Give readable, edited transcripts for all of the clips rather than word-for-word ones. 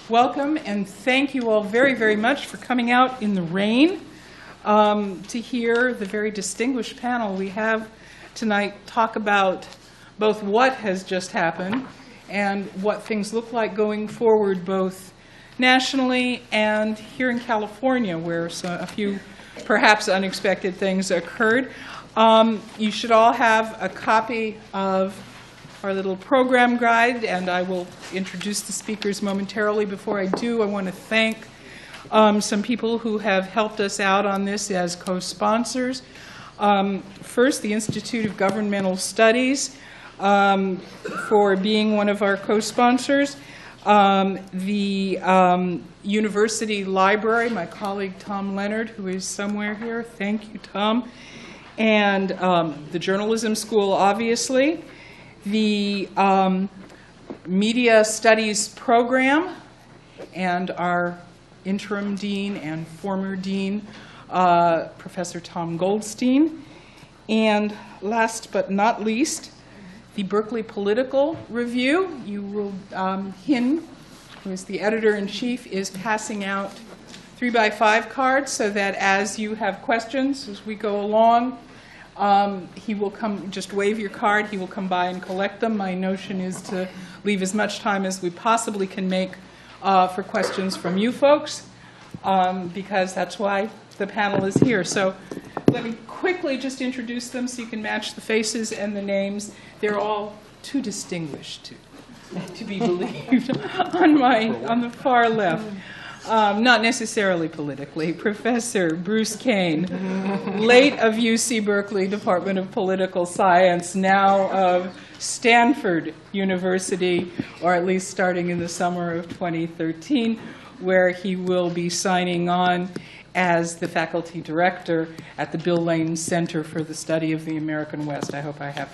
Welcome, and thank you all very, very much for coming out in the rain to hear the very distinguished panel we have tonight talk about both what has just happened and what things look like going forward, both nationally and here in California, where a few perhaps unexpected things occurred. You should all have a copy of our little program guide, and I will introduce the speakers momentarily. Before I do, I want to thank some people who have helped us out on this as co-sponsors. First, the Institute of Governmental Studies for being one of our co-sponsors. The University Library, my colleague Tom Leonard, who is somewhere here. Thank you, Tom. And the Journalism School, obviously. The Media Studies Program, and our interim dean and former dean, Professor Tom Goldstein. And last but not least, the Berkeley Political Review. You will, Hin, who is the editor-in-chief, is passing out 3x5 cards so that as you have questions as we go along, he will come, just wave your card, he will come by and collect them. My notion is to leave as much time as we possibly can make for questions from you folks, because that's why the panel is here. So let me quickly just introduce them so you can match the faces and the names. They're all too distinguished to be believed on the far left. Not necessarily politically. Professor Bruce Cain, late of UC Berkeley Department of Political Science, now of Stanford University, or at least starting in the summer of 2013, where he will be signing on as the faculty director at the Bill Lane Center for the Study of the American West. I hope I have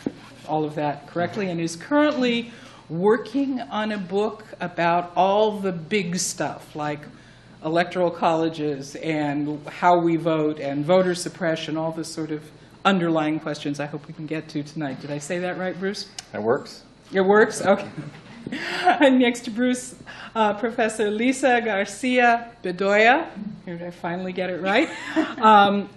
all of that correctly, and is currently working on a book about all the big stuff, like electoral colleges and how we vote and voter suppression, all the sort of underlying questions I hope we can get to tonight. Did I say that right, Bruce? That works. It works? Okay. And next to Bruce, Professor Lisa Garcia-Bedolla, here did I finally get it right,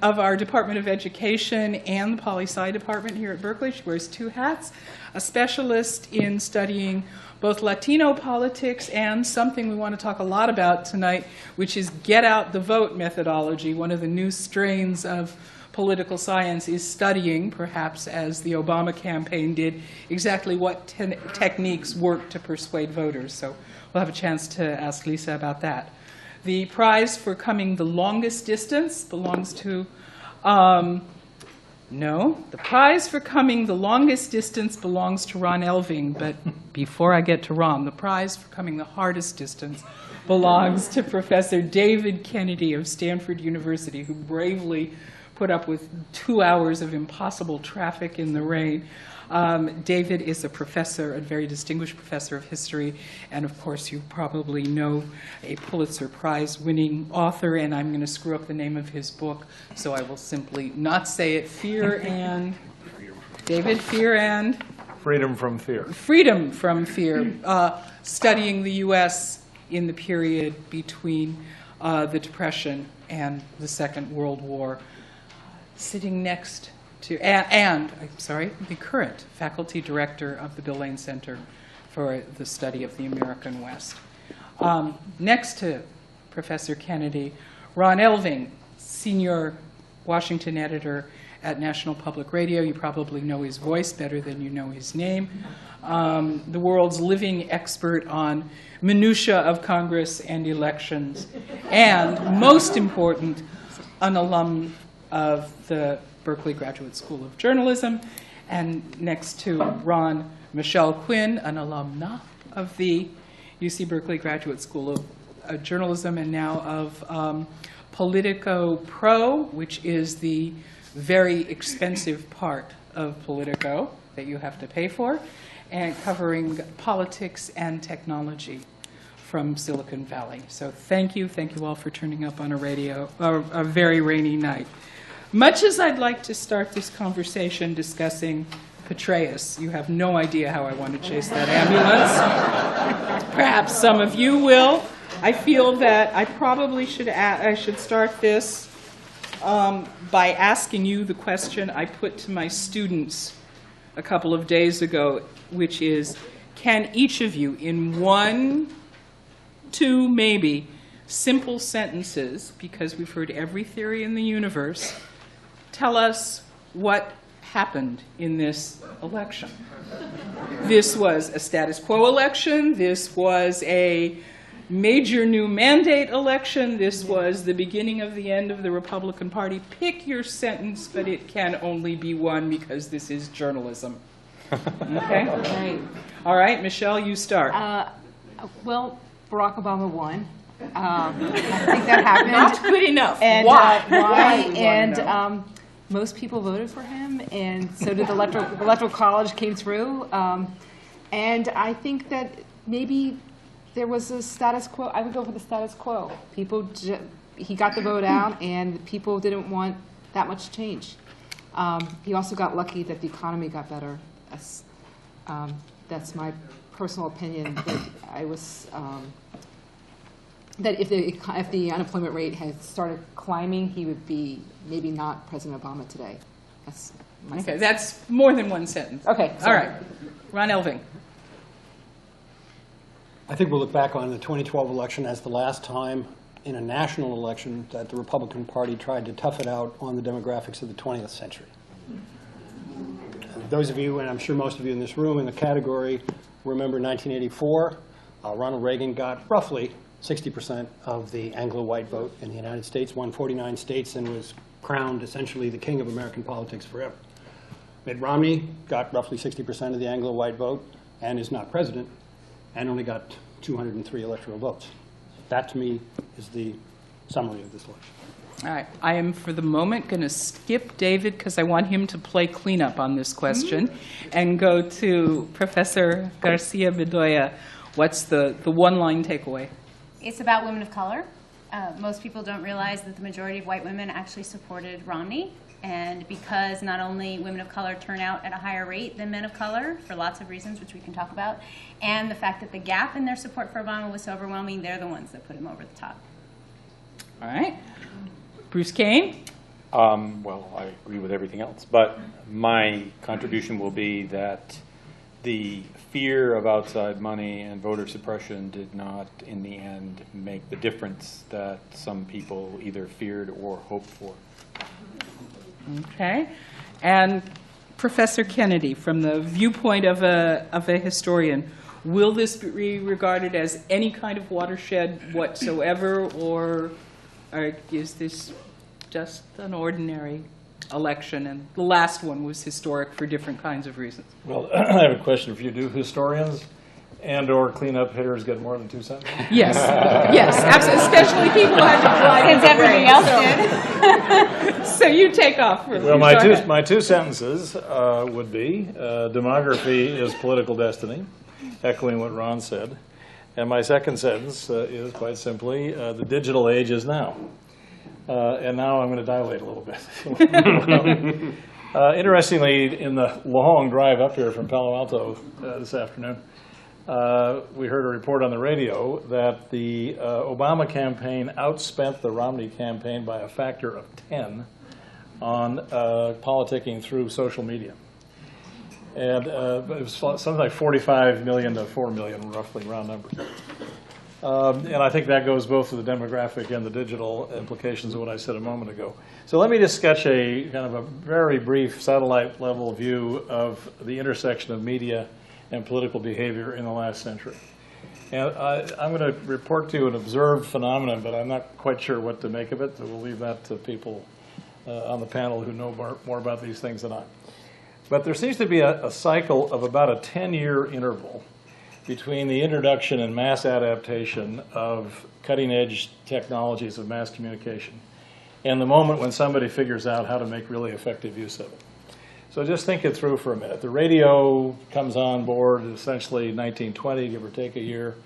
of our Department of Education and the Poli-Sci Department here at Berkeley. She wears two hats, a specialist in studying both Latino politics and something we want to talk a lot about tonight, which is get out the vote methodology. One of the new strains of political science is studying, perhaps as the Obama campaign did, exactly what techniques work to persuade voters. So we'll have a chance to ask Lisa about that. The prize for coming the longest distance belongs to, no, the prize for coming the longest distance belongs to Ron Elving, but before I get to Ron, the prize for coming the hardest distance belongs to Professor David Kennedy of Stanford University, who bravely put up with 2 hours of impossible traffic in the rain. David is a professor, a very distinguished professor of history, and of course you probably know a Pulitzer Prize-winning author, and I'm going to screw up the name of his book, so I will simply not say it. Fear and... David, Fear and... Freedom from Fear. Freedom from Fear, studying the U.S. in the period between the Depression and the Second World War. Sitting next to, the current faculty director of the Bill Lane Center for the Study of the American West. Next to Professor Kennedy, Ron Elving, senior Washington editor at National Public Radio. You probably know his voice better than you know his name. The world's living expert on minutia of Congress and elections. And most important, an alum of the Berkeley Graduate School of Journalism. And next to Ron, Michelle Quinn, an alumna of the UC Berkeley Graduate School of Journalism, and now of Politico Pro, which is the very expensive part of Politico that you have to pay for, and covering politics and technology from Silicon Valley. So thank you all for turning up on a very rainy night. Much as I'd like to start this conversation discussing Petraeus, you have no idea how I want to chase that ambulance. Perhaps some of you will. I feel that I probably I should start this by asking you the question I put to my students a couple of days ago, which is, can each of you, in 1, 2, maybe, simple sentences, because we've heard every theory in the universe, tell us what happened in this election? This was a status quo election. This was a major new mandate election. This was the beginning of the end of the Republican Party. Pick your sentence, but it can only be one because this is journalism. Okay? Right. All right, Michelle, you start. Well, Barack Obama won. I think that happened. Not good enough. And, Why? why? Why? And most people voted for him, and so did the Electoral College came through. And I think that maybe there was a status quo. I would go for the status quo. He got the vote out, and people didn't want that much change. He also got lucky that the economy got better. That's my personal opinion. That I was that if the unemployment rate had started climbing, he would be maybe not President Obama today. That's my Okay, sense. that's more than one sentence. Okay. All sorry. right. Ron Elving. I think we'll look back on the 2012 election as the last time in a national election that the Republican Party tried to tough it out on the demographics of the 20th century. Those of you, and I'm sure most of you in this room in the category, remember 1984. Ronald Reagan got roughly 60% of the Anglo-white vote in the United States, won 49 states, and was crowned essentially the king of American politics forever. Mitt Romney got roughly 60% of the Anglo-white vote and is not president, and only got 203 electoral votes. That, to me, is the summary of this election. All right. I am, for the moment, going to skip David because I want him to play cleanup on this question and go to Professor Garcia-Bedolla. What's the one-line takeaway? It's about women of color. Most people don't realize that the majority of white women actually supported Romney. And because not only women of color turn out at a higher rate than men of color, for lots of reasons, which we can talk about, and the fact that the gap in their support for Obama was so overwhelming, they're the ones that put him over the top. All right. Bruce Cain? Well, I agree with everything else, but my contribution will be that the fear of outside money and voter suppression did not, in the end, make the difference that some people either feared or hoped for. Okay. And Professor Kennedy, from the viewpoint of a historian, will this be regarded as any kind of watershed whatsoever, or is this just an ordinary election? And the last one was historic for different kinds of reasons. Well, I have a question for you. Do historians and/or cleanup hitters get more than 2 sentences? Yes, yes, absolutely. Especially people who have to drive. Since everybody else did. So you take off. Well, my two sentences would be, demography is political destiny, echoing what Ron said. And my second sentence is quite simply, the digital age is now. And now I'm going to dilate a little bit. Interestingly, in the long drive up here from Palo Alto this afternoon, we heard a report on the radio that the Obama campaign outspent the Romney campaign by a factor of 10 on politicking through social media. And it was something like 45 million to 4 million, roughly, round numbers. And I think that goes both to the demographic and the digital implications of what I said a moment ago. So let me just sketch a kind of a very brief satellite level view of the intersection of media and political behavior in the last century. And I'm going to report to you an observed phenomenon, but I'm not quite sure what to make of it, so we'll leave that to people on the panel who know more about these things than I. But there seems to be a cycle of about a 10-year interval between the introduction and mass adaptation of cutting-edge technologies of mass communication and the moment when somebody figures out how to make really effective use of it. So just think it through for a minute. The radio comes on board essentially 1920, give or take a year.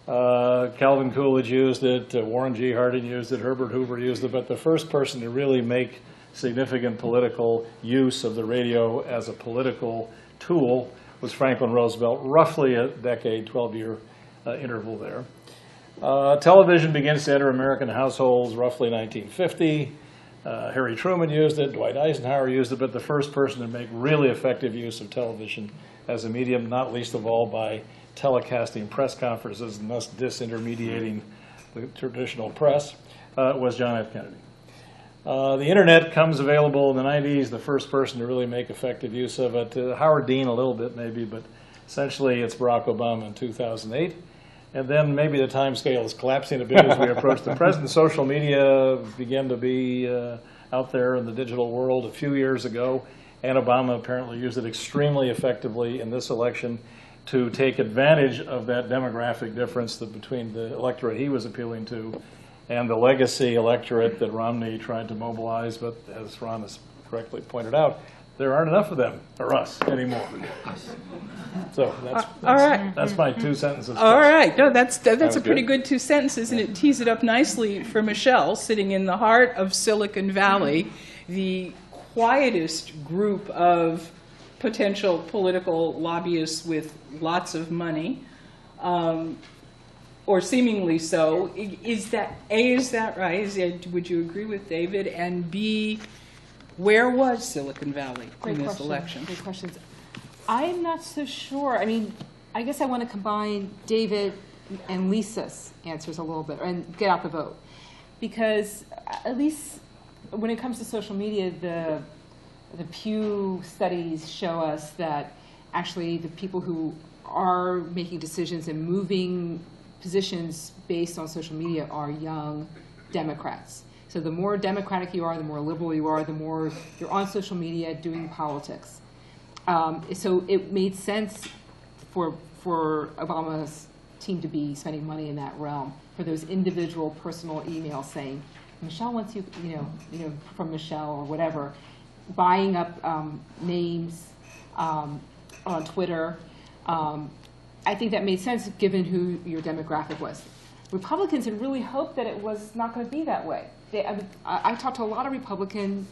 Calvin Coolidge used it, Warren G. Harding used it, Herbert Hoover used it, but the first person to really make significant political use of the radio as a political tool was Franklin Roosevelt, roughly a decade, 12-year interval there. Television begins to enter American households roughly 1950. Harry Truman used it, Dwight Eisenhower used it, but the first person to make really effective use of television as a medium, not least of all by telecasting press conferences and thus disintermediating the traditional press, was John F. Kennedy. The internet comes available in the 90s, the first person to really make effective use of it. Howard Dean a little bit maybe, but essentially it's Barack Obama in 2008. And then maybe the time scale is collapsing a bit as we approach the present. Social media began to be out there in the digital world a few years ago, and Obama apparently used it extremely effectively in this election to take advantage of that demographic difference between the electorate he was appealing to and the legacy electorate that Romney tried to mobilize. But as Ron has correctly pointed out, there aren't enough of them, or us, anymore. So that's my 2 sentences. All right. No, that's a pretty good. good 2 sentences, and it tees it up nicely for Michelle, sitting in the heart of Silicon Valley, the quietest group of potential political lobbyists with lots of money, or seemingly so. Is that right? Would you agree with David? And B, where was Silicon Valley in this election? Great questions. I'm not so sure. I mean, I guess I want to combine David and Lisa's answers a little bit and get out the vote. Because at least when it comes to social media, the Pew studies show us that actually the people who are making decisions and moving positions based on social media are young Democrats. So the more Democratic you are, the more liberal you are, the more you're on social media doing politics. So it made sense for Obama's team to be spending money in that realm for those individual personal emails saying, Michelle wants you, from Michelle or whatever, buying up names on Twitter. I think that made sense given who your demographic was. Republicans had really hoped that it was not going to be that way. I talked to a lot of Republicans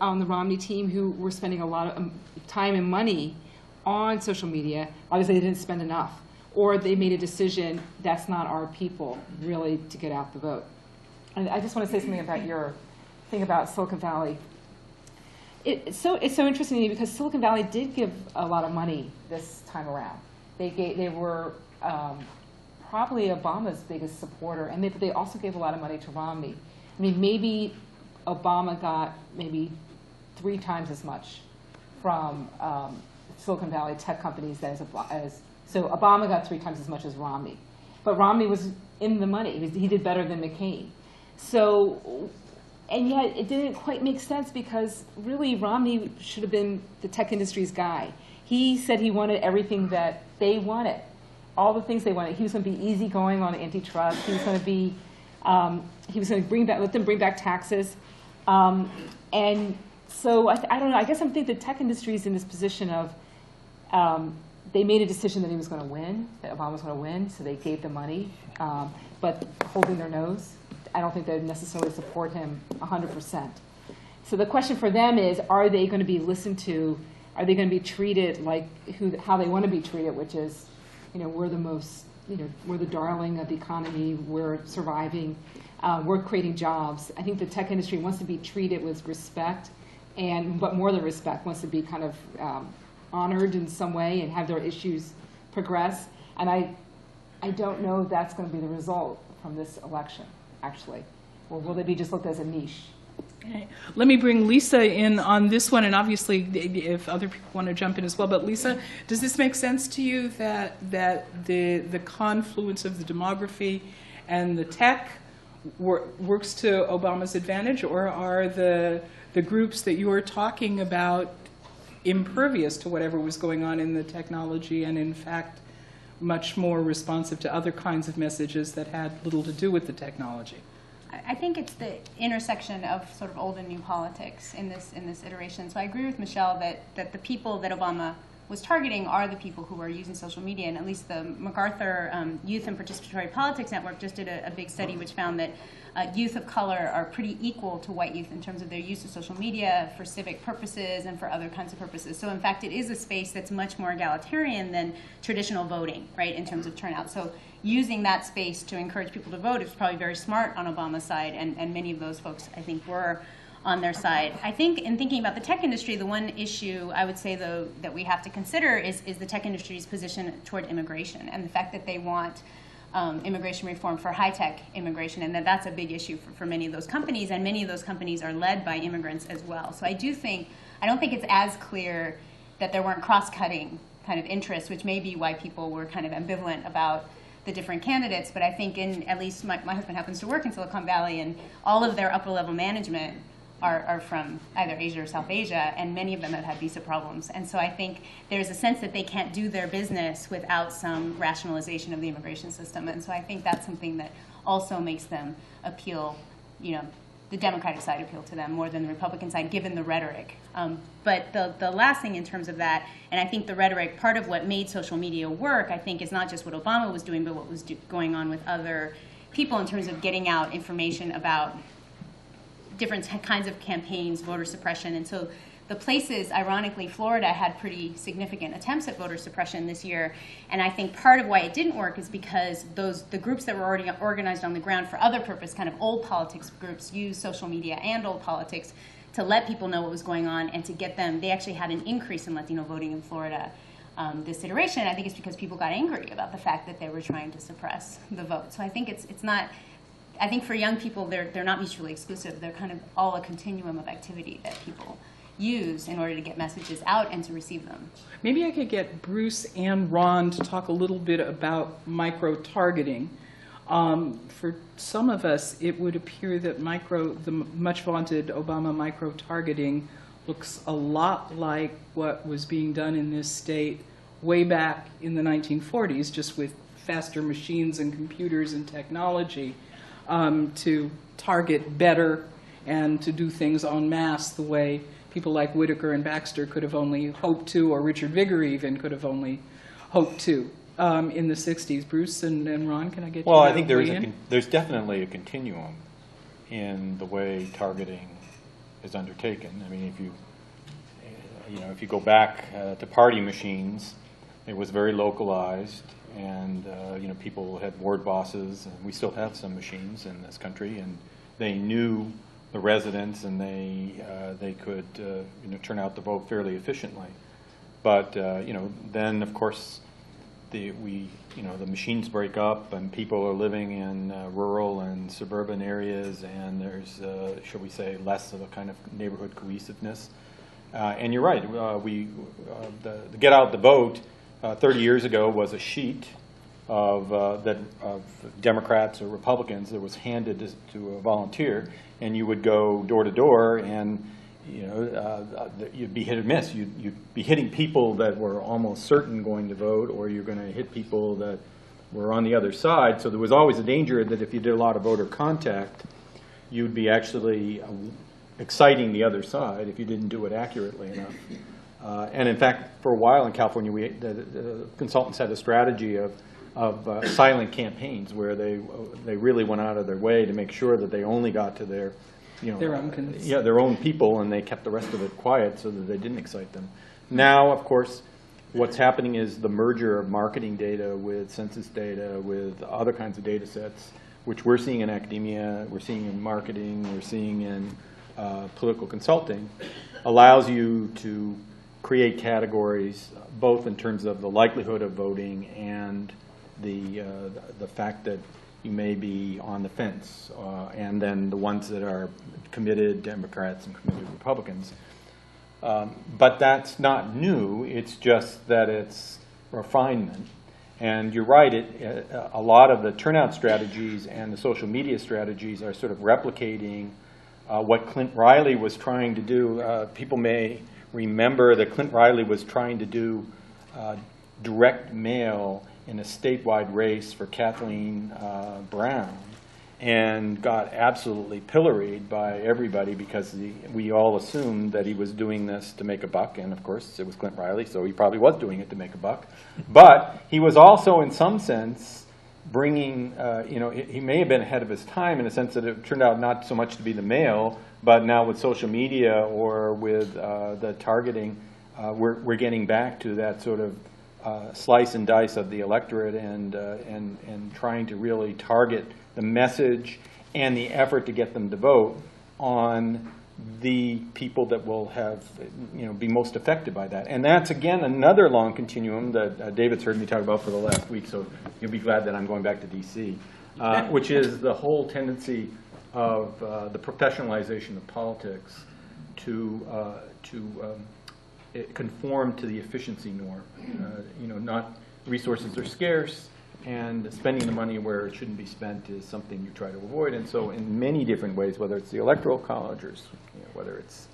on the Romney team who were spending a lot of time and money on social media. Obviously, they didn't spend enough. Or they made a decision, that's not our people, really, to get out the vote. And I just want to say something about your thing about Silicon Valley. It's so interesting to me because Silicon Valley did give a lot of money this time around. They were probably Obama's biggest supporter, and they also gave a lot of money to Romney. I mean, maybe Obama got maybe 3 times as much from Silicon Valley tech companies so Obama got 3 times as much as Romney. But Romney was in the money. He did better than McCain. So, and yet it didn't quite make sense because really Romney should have been the tech industry's guy. He said he wanted everything that they wanted, all the things they wanted. He was going to be easygoing on antitrust. He was going to be, let them bring back taxes. And so I don't know. I guess I'm thinking the tech industry is in this position of they made a decision that he was going to win, that Obama was going to win, so they gave the money, but holding their nose. I don't think they would necessarily support him 100%. So the question for them is, are they going to be listened to? Are they going to be treated like how they want to be treated, which is, we're the most, we're the darling of the economy, we're surviving, we're creating jobs. I think the tech industry wants to be treated with respect, but more than respect, wants to be kind of honored in some way and have their issues progress. And I don't know if that's going to be the result from this election, actually. Or will they be just looked as a niche? Okay. Let me bring Lisa in on this one, and obviously if other people want to jump in as well. But Lisa, does this make sense to you that the confluence of the demography and the tech works to Obama's advantage, or are the groups that you were talking about impervious to whatever was going on in the technology and in fact much more responsive to other kinds of messages that had little to do with the technology? I think it's the intersection of sort of old and new politics in this iteration. So I agree with Michelle that the people that Obama was targeting are the people who are using social media. And at least the MacArthur Youth and Participatory Politics Network just did a big study which found that youth of color are pretty equal to white youth in terms of their use of social media for civic purposes and for other kinds of purposes. So in fact, it is a space that's much more egalitarian than traditional voting, right, in terms of turnout. So using that space to encourage people to vote is probably very smart on Obama's side, and many of those folks, I think, were on their side. I think in thinking about the tech industry, the one issue I would say, though, that we have to consider is the tech industry's position toward immigration and the fact that they want immigration reform for high-tech immigration, and that's a big issue for many of those companies, and many of those companies are led by immigrants as well. So I don't think it's as clear that there weren't cross-cutting kind of interests, which may be why people were kind of ambivalent about the different candidates. But I think at least my husband happens to work in Silicon Valley, and all of their upper-level management are from either Asia or South Asia, and many of them have had visa problems. And so I think there's a sense that they can't do their business without some rationalization of the immigration system. And so I think that's something that also makes them appeal, the Democratic side appeal to them more than the Republican side, given the rhetoric. But the last thing in terms of that, and I think the rhetoric, part of what made social media work, I think, is not just what Obama was doing, but what was going on with other people in terms of getting out information about different kinds of campaigns, voter suppression. And so the places, ironically, Florida had pretty significant attempts at voter suppression this year. And I think part of why it didn't work is because the groups that were already organized on the ground for other purpose, kind of old politics groups, used social media and old politics to let people know what was going on and to get them. They actually had an increase in Latino voting in Florida this iteration. I think it's because people got angry about the fact that they were trying to suppress the vote. So I think it's not. I think for young people, they're not mutually exclusive. They're kind of all a continuum of activity that people use in order to get messages out and to receive them. Maybe I could get Bruce and Ron to talk a little bit about micro-targeting. For some of us, it would appear that the much vaunted Obama micro-targeting looks a lot like what was being done in this state way back in the 1940s, just with faster machines and computers and technology. To target better and to do things en masse the way people like Whitaker and Baxter could have only hoped to, or Richard Vigor even could have only hoped to in the 60s. Bruce and Ron, can I get you to Well, I think weigh in? there's definitely a continuum in the way targeting is undertaken. I mean, if you go back to party machines, it was very localized. And people had ward bosses, and we still have some machines in this country, and they knew the residents, and they could turn out the vote fairly efficiently. But then of course the machines break up, and people are living in rural and suburban areas, and there's shall we say less of a kind of neighborhood cohesiveness. And you're right, the get out the vote 30 years ago was a sheet of Democrats or Republicans that was handed to a volunteer, and you would go door to door, and you'd be hit or miss. You'd be hitting people that were almost certain going to vote, or you're going to hit people that were on the other side. So there was always a danger that if you did a lot of voter contact, you'd be actually exciting the other side if you didn't do it accurately enough. And in fact, for a while in California, the consultants had a strategy of silent campaigns where they really went out of their way to make sure that they only got to their own people, and they kept the rest of it quiet so that they didn't excite them. Now, of course, what's happening is the merger of marketing data with census data with other kinds of data sets, which we're seeing in academia, we're seeing in marketing, we're seeing in political consulting, allows you to create categories both in terms of the likelihood of voting and the fact that you may be on the fence, and then the ones that are committed Democrats and committed Republicans. But that's not new. It's just that it's refinement. And you're right, a lot of the turnout strategies and the social media strategies are sort of replicating what Clint Riley was trying to do. People may remember that Clint Riley was trying to do direct mail in a statewide race for Kathleen Brown. and got absolutely pilloried by everybody because we all assumed that he was doing this to make a buck, and of course it was Clint Riley, so he probably was doing it to make a buck. But he was also, in some sense, bringing, he may have been ahead of his time in a sense that it turned out not so much to be the male, but now with social media or with the targeting, we're getting back to that sort of slice and dice of the electorate and trying to really target the message and the effort to get them to vote on the people that will have, be most affected by that. And that's, again, another long continuum that David's heard me talk about for the last week, so you'll be glad that I'm going back to D.C., which is the whole tendency of the professionalization of politics to conform to the efficiency norm. Not resources are scarce, and spending the money where it shouldn't be spent is something you try to avoid. And so in many different ways, whether it's the Electoral College or whether it's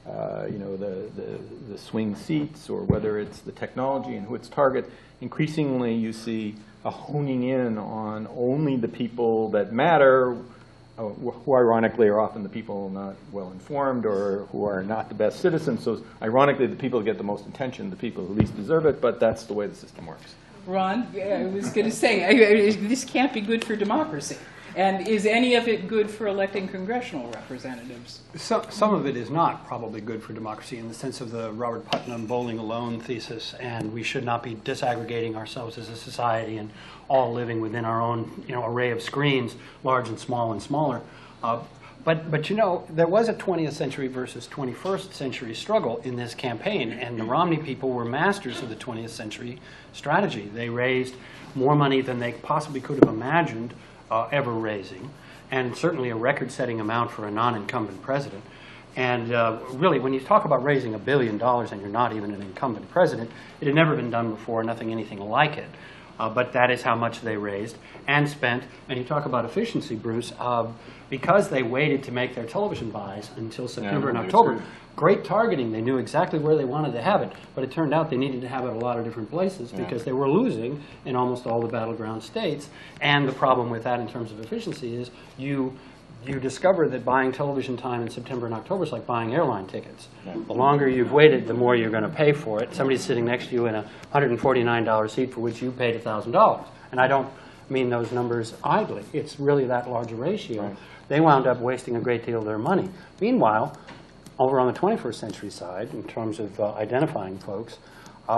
the swing seats or whether it's the technology and who it's target, increasingly you see a honing in on only the people that matter, who ironically are often the people not well informed or who are not the best citizens. So ironically, the people who get the most attention, the people who least deserve it, but that's the way the system works. Ron, I was going to say, this can't be good for democracy. And is any of it good for electing congressional representatives? Some of it is not probably good for democracy in the sense of the Robert Putnam bowling alone thesis, and we should not be disaggregating ourselves as a society and all living within our own array of screens, large and small and smaller. But there was a 20th century versus 21st century struggle in this campaign, and the Romney people were masters of the 20th century strategy. They raised more money than they possibly could have imagined ever raising, and certainly a record-setting amount for a non-incumbent president. And really, when you talk about raising $1 billion and you're not even an incumbent president, it had never been done before, anything like it. But that is how much they raised and spent. And you talk about efficiency, Bruce, because they waited to make their television buys until September and October. Great targeting. They knew exactly where they wanted to have it. But it turned out they needed to have it a lot of different places because they were losing in almost all the battleground states. And the problem with that in terms of efficiency is you discover that buying television time in September and October is like buying airline tickets. The longer you've waited, the more you're going to pay for it. Somebody's sitting next to you in a $149 seat for which you paid $1,000. And I don't mean those numbers idly. It's really that large a ratio. Right. They wound up wasting a great deal of their money. Meanwhile, over on the 21st century side, in terms of identifying folks,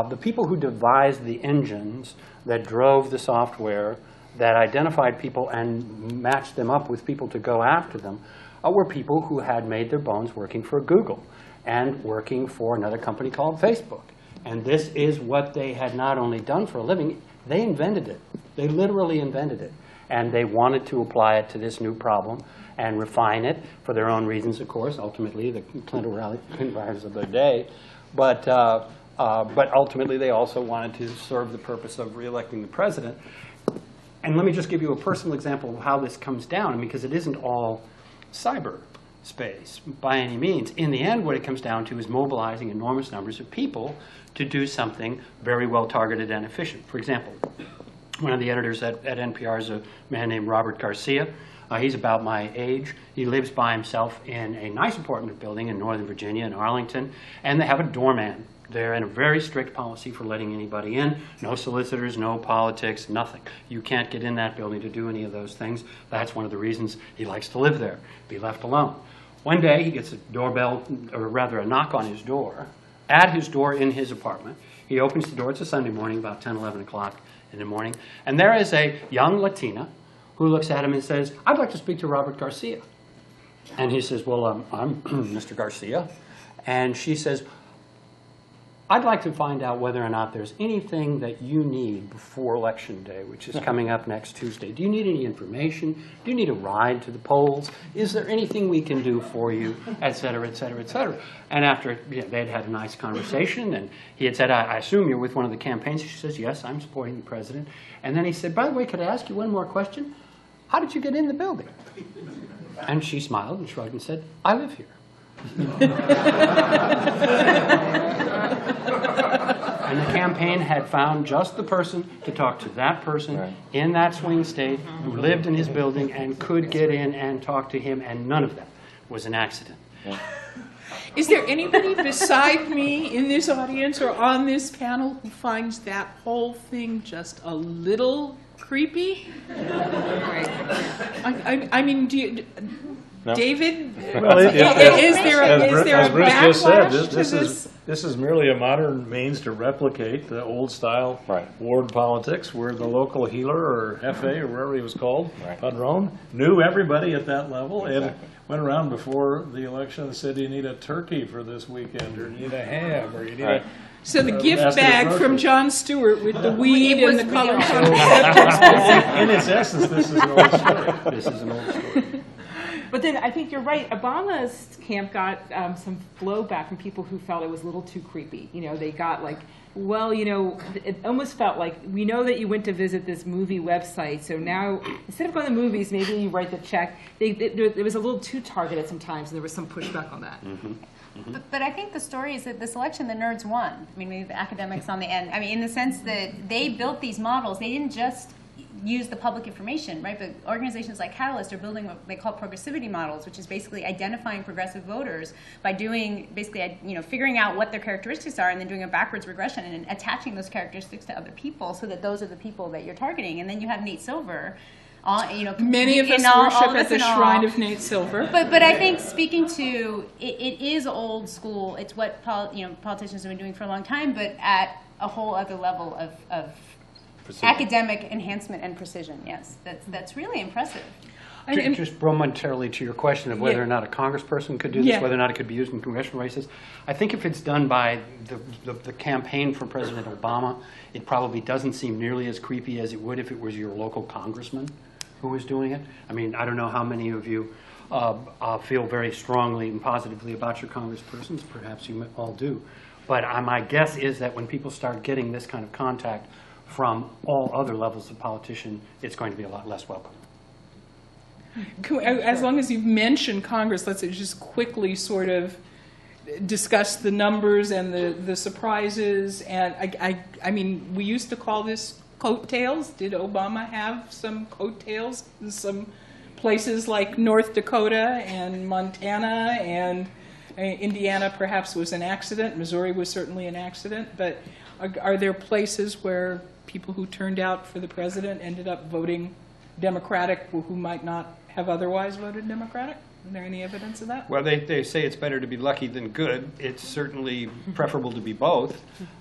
the people who devised the engines that drove the software that identified people and matched them up with people to go after them were people who had made their bones working for Google and working for another company called Facebook. And this is what they had not only done for a living, they invented it. They literally invented it. And they wanted to apply it to this new problem and refine it for their own reasons, of course, ultimately, the Clinton Riley's of their day. But ultimately, they also wanted to serve the purpose of reelecting the president. And let me just give you a personal example of how this comes down, because it isn't all cyberspace by any means. In the end, what it comes down to is mobilizing enormous numbers of people to do something very well targeted and efficient. For example, one of the editors at NPR is a man named Robert Garcia. He's about my age. He lives by himself in a nice apartment building in Northern Virginia, in Arlington, and they have a doorman. They're in a very strict policy for letting anybody in. No solicitors, no politics, nothing. You can't get in that building to do any of those things. That's one of the reasons he likes to live there, be left alone. One day he gets a doorbell, or rather a knock on his door, at his door in his apartment. He opens the door. It's a Sunday morning, about 10, 11 o'clock in the morning. And there is a young Latina who looks at him and says, "I'd like to speak to Robert Garcia." And he says, "Well, I'm Mr. Garcia." And she says, "I'd like to find out whether or not there's anything that you need before Election Day, which is coming up next Tuesday. Do you need any information? Do you need a ride to the polls? Is there anything we can do for you?" Et cetera, et cetera, et cetera. And after they'd had a nice conversation, and he had said, I assume you're with one of the campaigns." She says, "Yes, I'm supporting the president." And then he said, "By the way, could I ask you one more question? How did you get in the building?" And she smiled and shrugged and said, "I live here." And the campaign had found just the person to talk to that person in that swing state who lived in his building and could get in and talk to him, and none of that was an accident. Is there anybody beside me in this audience or on this panel who finds that whole thing just a little creepy? I mean, do you, No. David, Well, is there a as Bruce just said, backlash to this? this is merely a modern means to replicate the old-style ward politics, where the local healer or FA or wherever he was called, Padron, knew everybody at that level and went around before the election and said, you need a turkey for this weekend, or you need a ham, or you need a... So the gift basket of bag from groceries. Jon Stewart with the weed and the color In its essence, this is an old story. This is an old story. But then I think you're right. Obama's camp got some blowback from people who felt it was a little too creepy. You know, they got like, well, you know, it almost felt like, we know that you went to visit this movie website, so now instead of going to movies, maybe you write the check. It was a little too targeted sometimes, and there was some pushback on that. But I think the story is that this election, the nerds won. I mean, maybe the academics on the end. I mean, in the sense that they built these models. They didn't just use the public information, right? But organizations like Catalyst are building what they call progressivity models, which is basically identifying progressive voters by doing, basically, you know, figuring out what their characteristics are and then doing a backwards regression and attaching those characteristics to other people so that those are the people that you're targeting. And then you have Nate Silver. You know, Many of us worship at the shrine of Nate Silver. But I think speaking to it is old school. It's what politicians have been doing for a long time, but at a whole other level of academic enhancement and precision. Yes, that's really impressive. Just momentarily to your question of whether or not a congressperson could do this, whether or not it could be used in congressional races, I think if it's done by the campaign for President Obama, it probably doesn't seem nearly as creepy as it would if it was your local congressman who was doing it. I mean, I don't know how many of you feel very strongly and positively about your congresspersons. Perhaps you all do. But my guess is that when people start getting this kind of contact from all other levels of politician, it's going to be a lot less welcome. As long as you've mentioned Congress, let's just quickly sort of discuss the numbers and the surprises. And I mean, we used to call this coattails. Did Obama have some coattails in some places like North Dakota and Montana, and Indiana perhaps was an accident. Missouri was certainly an accident. But are there places where people who turned out for the president ended up voting Democratic who might not have otherwise voted Democratic? Is there any evidence of that? Well, they say it's better to be lucky than good. It's certainly preferable to be both.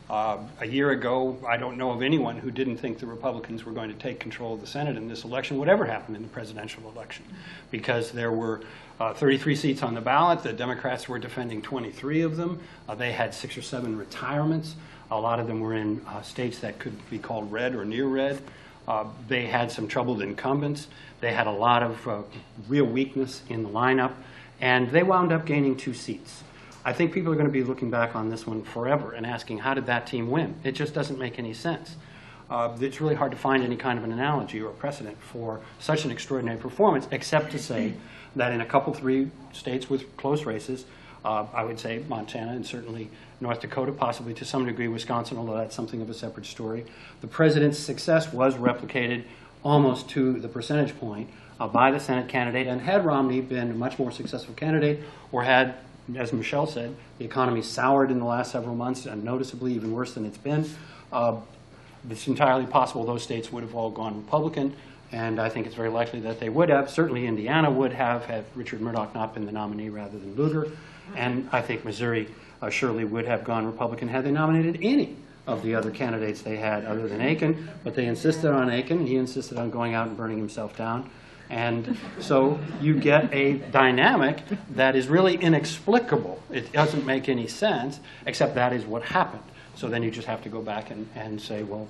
A year ago, I don't know of anyone who didn't think the Republicans were going to take control of the Senate in this election, whatever happened in the presidential election, because there were 33 seats on the ballot. The Democrats were defending 23 of them. They had 6 or 7 retirements. A lot of them were in states that could be called red or near red. They had some troubled incumbents. They had a lot of real weakness in the lineup, and they wound up gaining 2 seats. I think people are going to be looking back on this one forever and asking, how did that team win? It just doesn't make any sense. It's really hard to find any kind of an analogy or a precedent for such an extraordinary performance, except to say that in a couple, 3 states with close races, I would say Montana and certainly North Dakota, possibly to some degree Wisconsin, although that's something of a separate story. The president's success was replicated almost to the percentage point by the Senate candidate. And had Romney been a much more successful candidate, or had, as Michelle said, the economy soured in the last several months, and noticeably even worse than it's been, it's entirely possible those states would have all gone Republican. And I think it's very likely that they would have. Certainly Indiana would have, had Richard Murdoch not been the nominee rather than Lugar. And I think Missouri surely would have gone Republican had they nominated any of the other candidates they had other than Aiken. But they insisted on Aiken. He insisted on going out and burning himself down. And so you get a dynamic that is really inexplicable. It doesn't make any sense, except that is what happened. So then you just have to go back and say, well,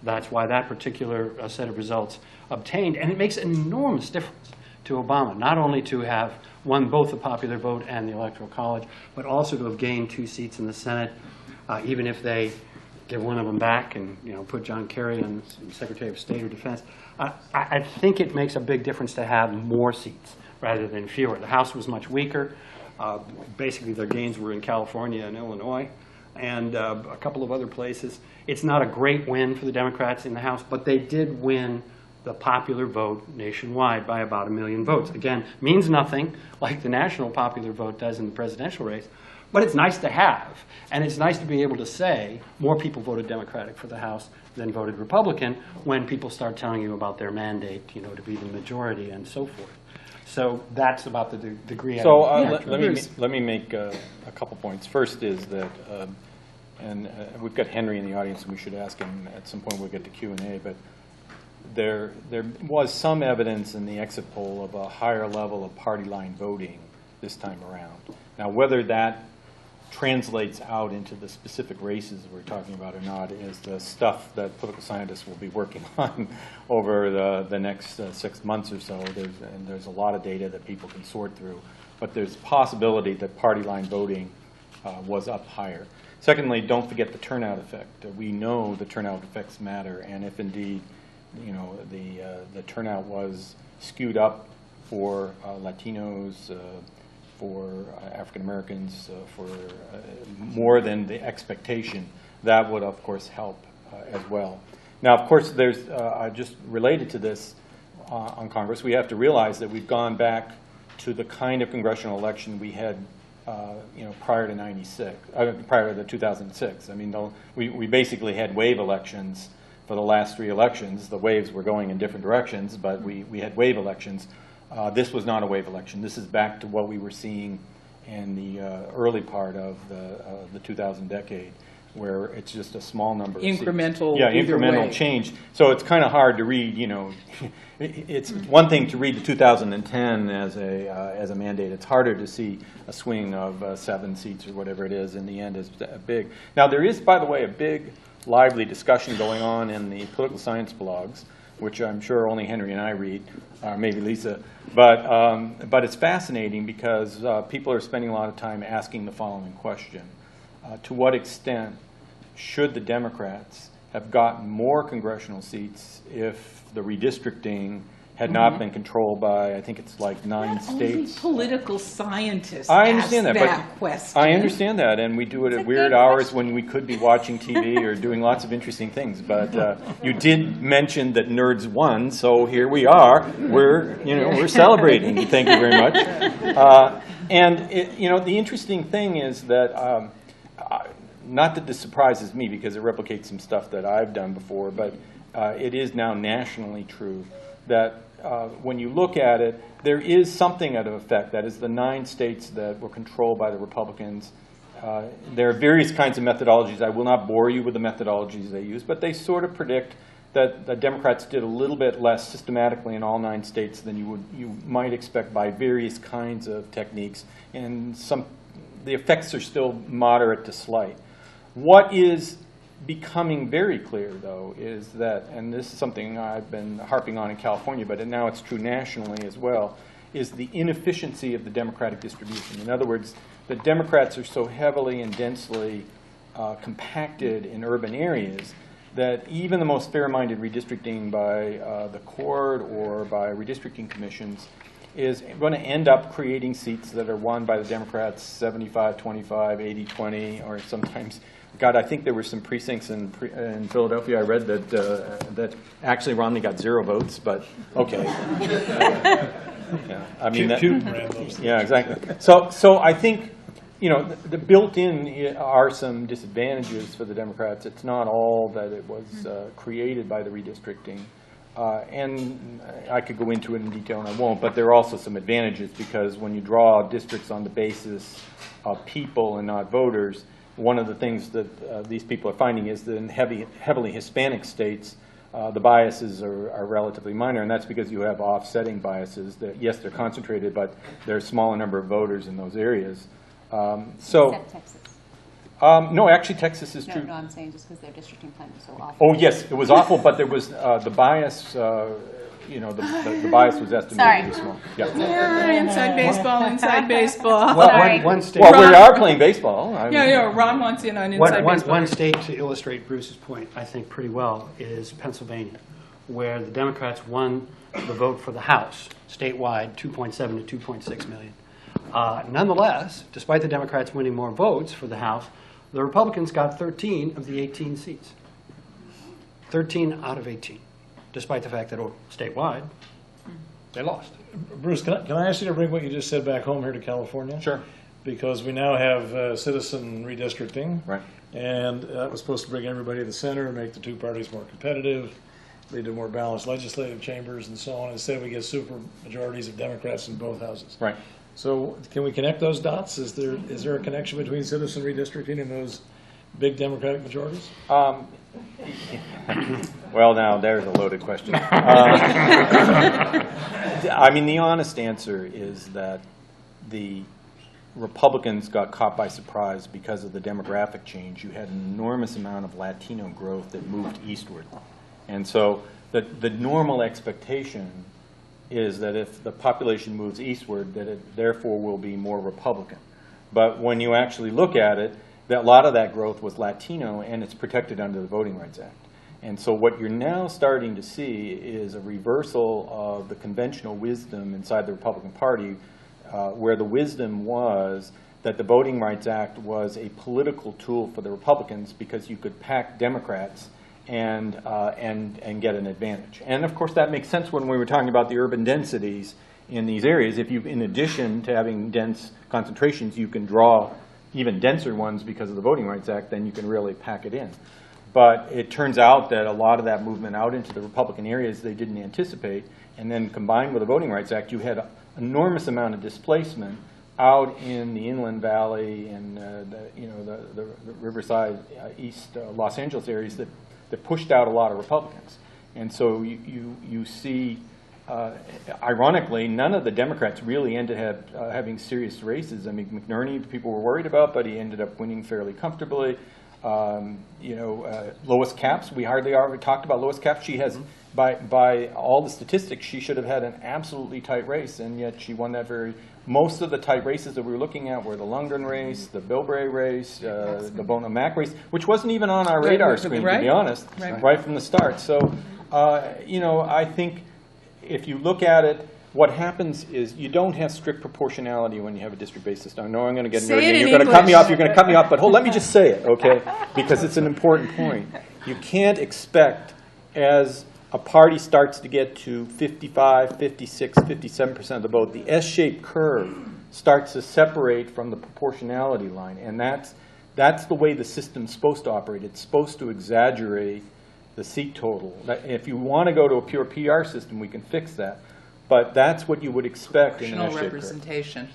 that's why that particular set of results obtained. And it makes an enormous difference to Obama, not only to have won both the popular vote and the Electoral College, but also to have gained 2 seats in the Senate, even if they give one of them back and put John Kerry on Secretary of State or Defense. I think it makes a big difference to have more seats rather than fewer. The House was much weaker. Basically, their gains were in California and Illinois. and a couple of other places. It's not a great win for the Democrats in the House, but they did win the popular vote nationwide by about 1 million votes. Again, means nothing like the national popular vote does in the presidential race, but it's nice to have. And it's nice to be able to say more people voted Democratic for the House than voted Republican when people start telling you about their mandate, you know, to be the majority and so forth. So that's about the degree. So let me make a couple points. First is that, and we've got Henry in the audience, and we should ask him at some point. We'll get to Q&A, but there was some evidence in the exit poll of a higher level of party line voting this time around. Now, whether that translates out into the specific races we're talking about or not is the stuff that political scientists will be working on over the next 6 months or so. There's a lot of data that people can sort through, but there's a possibility that party line voting was up higher. Secondly, don't forget the turnout effect. We know the turnout effects matter, and if indeed, you know, the turnout was skewed up for Latinos, for African Americans, for more than the expectation, that would of course help as well. Now, of course, there's just related to this on Congress, we have to realize that we've gone back to the kind of congressional election we had, you know, prior to prior to 2006. I mean, we basically had wave elections for the last 3 elections. The waves were going in different directions, but we had wave elections. This was not a wave election. This is back to what we were seeing in the early part of the 2000 decade, where it's just a small number of incremental seats. Yeah, incremental change. So it's kind of hard to read, you know. It's one thing to read the 2010 as a mandate. It's harder to see a swing of 7 seats or whatever it is in the end as big. Now, there is, by the way, a big, lively discussion going on in the political science blogs, which I'm sure only Henry and I read, or maybe Lisa. But it's fascinating because people are spending a lot of time asking the following question. To what extent should the Democrats have gotten more congressional seats if the redistricting had not been controlled by, I think it's like 9 states. Only political scientists I understand ask that, question. I understand that, and we do it at weird hours when we could be watching TV or doing lots of interesting things. But you did mention that nerds won, so here we are. We're celebrating. Thank you very much. And you know, the interesting thing is that. Not that this surprises me because it replicates some stuff that I've done before, but it is now nationally true that when you look at it, there is something out of effect. That is the 9 states that were controlled by the Republicans. There are various kinds of methodologies. I will not bore you with the methodologies they use, but they sort of predict that the Democrats did a little bit less systematically in all 9 states than you might expect by various kinds of techniques, and the effects are still moderate to slight. What is becoming very clear, though, is that, and this is something I've been harping on in California, but now it's true nationally as well, is the inefficiency of the Democratic distribution. In other words, the Democrats are so heavily and densely compacted in urban areas that even the most fair-minded redistricting by the court or by redistricting commissions is going to end up creating seats that are won by the Democrats 75-25, 80-20, or sometimes, God, I think there were some precincts in Philadelphia I read that actually Romney got 0 votes, but okay. Yeah, I mean, yeah, exactly. So I think, you know, the built-in are some disadvantages for the Democrats. It's not all that it was created by the redistricting. And I could go into it in detail, and I won't, but there are also some advantages because when you draw districts on the basis of people and not voters, one of the things that these people are finding is that in heavily Hispanic states, the biases are relatively minor, and that's because you have offsetting biases. That, yes, they're concentrated, but there's a smaller number of voters in those areas. Except Texas. No, actually, Texas is true. No, I'm saying just because their districting plan was so awful. Oh, yes, it was awful, but there was the bias. You know, the bias was estimated to be small. Yeah, inside baseball. One state. Well, we are playing baseball. Ron wants in on inside baseball. One state to illustrate Bruce's point, I think, pretty well is Pennsylvania, where the Democrats won the vote for the House statewide, 2.7 to 2.6 million. Nonetheless, despite the Democrats winning more votes for the House, The Republicans got 13 of the 18 seats. 13 out of 18, despite the fact that statewide, they lost. Bruce, can I ask you to bring what you just said back home here to California? Sure. Because we now have citizen redistricting. Right. And that was supposed to bring everybody to the center, make the two parties more competitive, lead to more balanced legislative chambers and so on. Instead, we get super majorities of Democrats in both houses. Right. So can we connect those dots? Is there a connection between citizen redistricting and those big Democratic majorities? Well, now, there's a loaded question. I mean, the honest answer is that the Republicans got caught by surprise because of the demographic change. You had an enormous amount of Latino growth that moved eastward. And so the normal expectation is that if the population moves eastward, that it therefore will be more Republican. But when you actually look at it, that a lot of that growth was Latino, and it's protected under the Voting Rights Act. And so what you're now starting to see is a reversal of the conventional wisdom inside the Republican Party, where the wisdom was that the Voting Rights Act was a political tool for the Republicans because you could pack Democrats and get an advantage. And of course that makes sense when we were talking about the urban densities in these areas. If you, in addition to having dense concentrations, you can draw even denser ones because of the Voting Rights Act, then you can really pack it in. But it turns out that a lot of that movement out into the Republican areas they didn't anticipate, and then combined with the Voting Rights Act, you had an enormous amount of displacement out in the Inland Valley and the Riverside, East Los Angeles areas that pushed out a lot of Republicans. And so you see, ironically, none of the Democrats really ended up having serious races. I mean, McNerney, people were worried about, but he ended up winning fairly comfortably. Lois Capps, we hardly ever talked about Lois Capps. She has, by all the statistics, she should have had an absolutely tight race, and yet she won that most of the tight races that we were looking at were the Lundgren race, the Bilbray race, the Bona Mac race, which wasn't even on our radar screen, to be honest, right from the start. So, I think if you look at it, what happens is you don't have strict proportionality when you have a district-based system. I know I'm going to get nerdy. You're going to cut me off. You're going to cut me off. But let me just say it, okay? Because it's an important point. You can't expect, as a party starts to get to 55, 56, 57% of the vote, the S-shaped curve starts to separate from the proportionality line. And that's the way the system's supposed to operate. It's supposed to exaggerate the seat total. If you want to go to a pure PR system, we can fix that. But that's what you would expect in an S-shaped representation.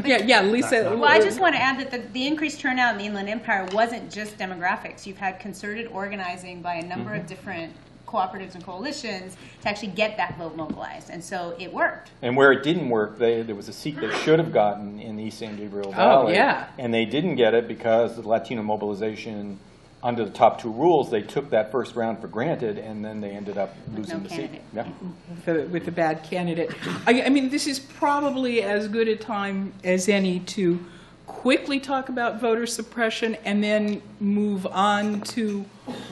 Yeah, Lisa. Well, I just want to add that the increased turnout in the Inland Empire wasn't just demographics. You've had concerted organizing by a number of different cooperatives and coalitions to actually get that vote mobilized, and so it worked. And where it didn't work, there was a seat they should have gotten in the East San Gabriel Valley. Oh, yeah. And they didn't get it because the Latino mobilization, under the top two rules, they took that first round for granted, and then they ended up losing the seat. Yeah. With the bad candidate. I mean, this is probably as good a time as any to quickly talk about voter suppression and then move on to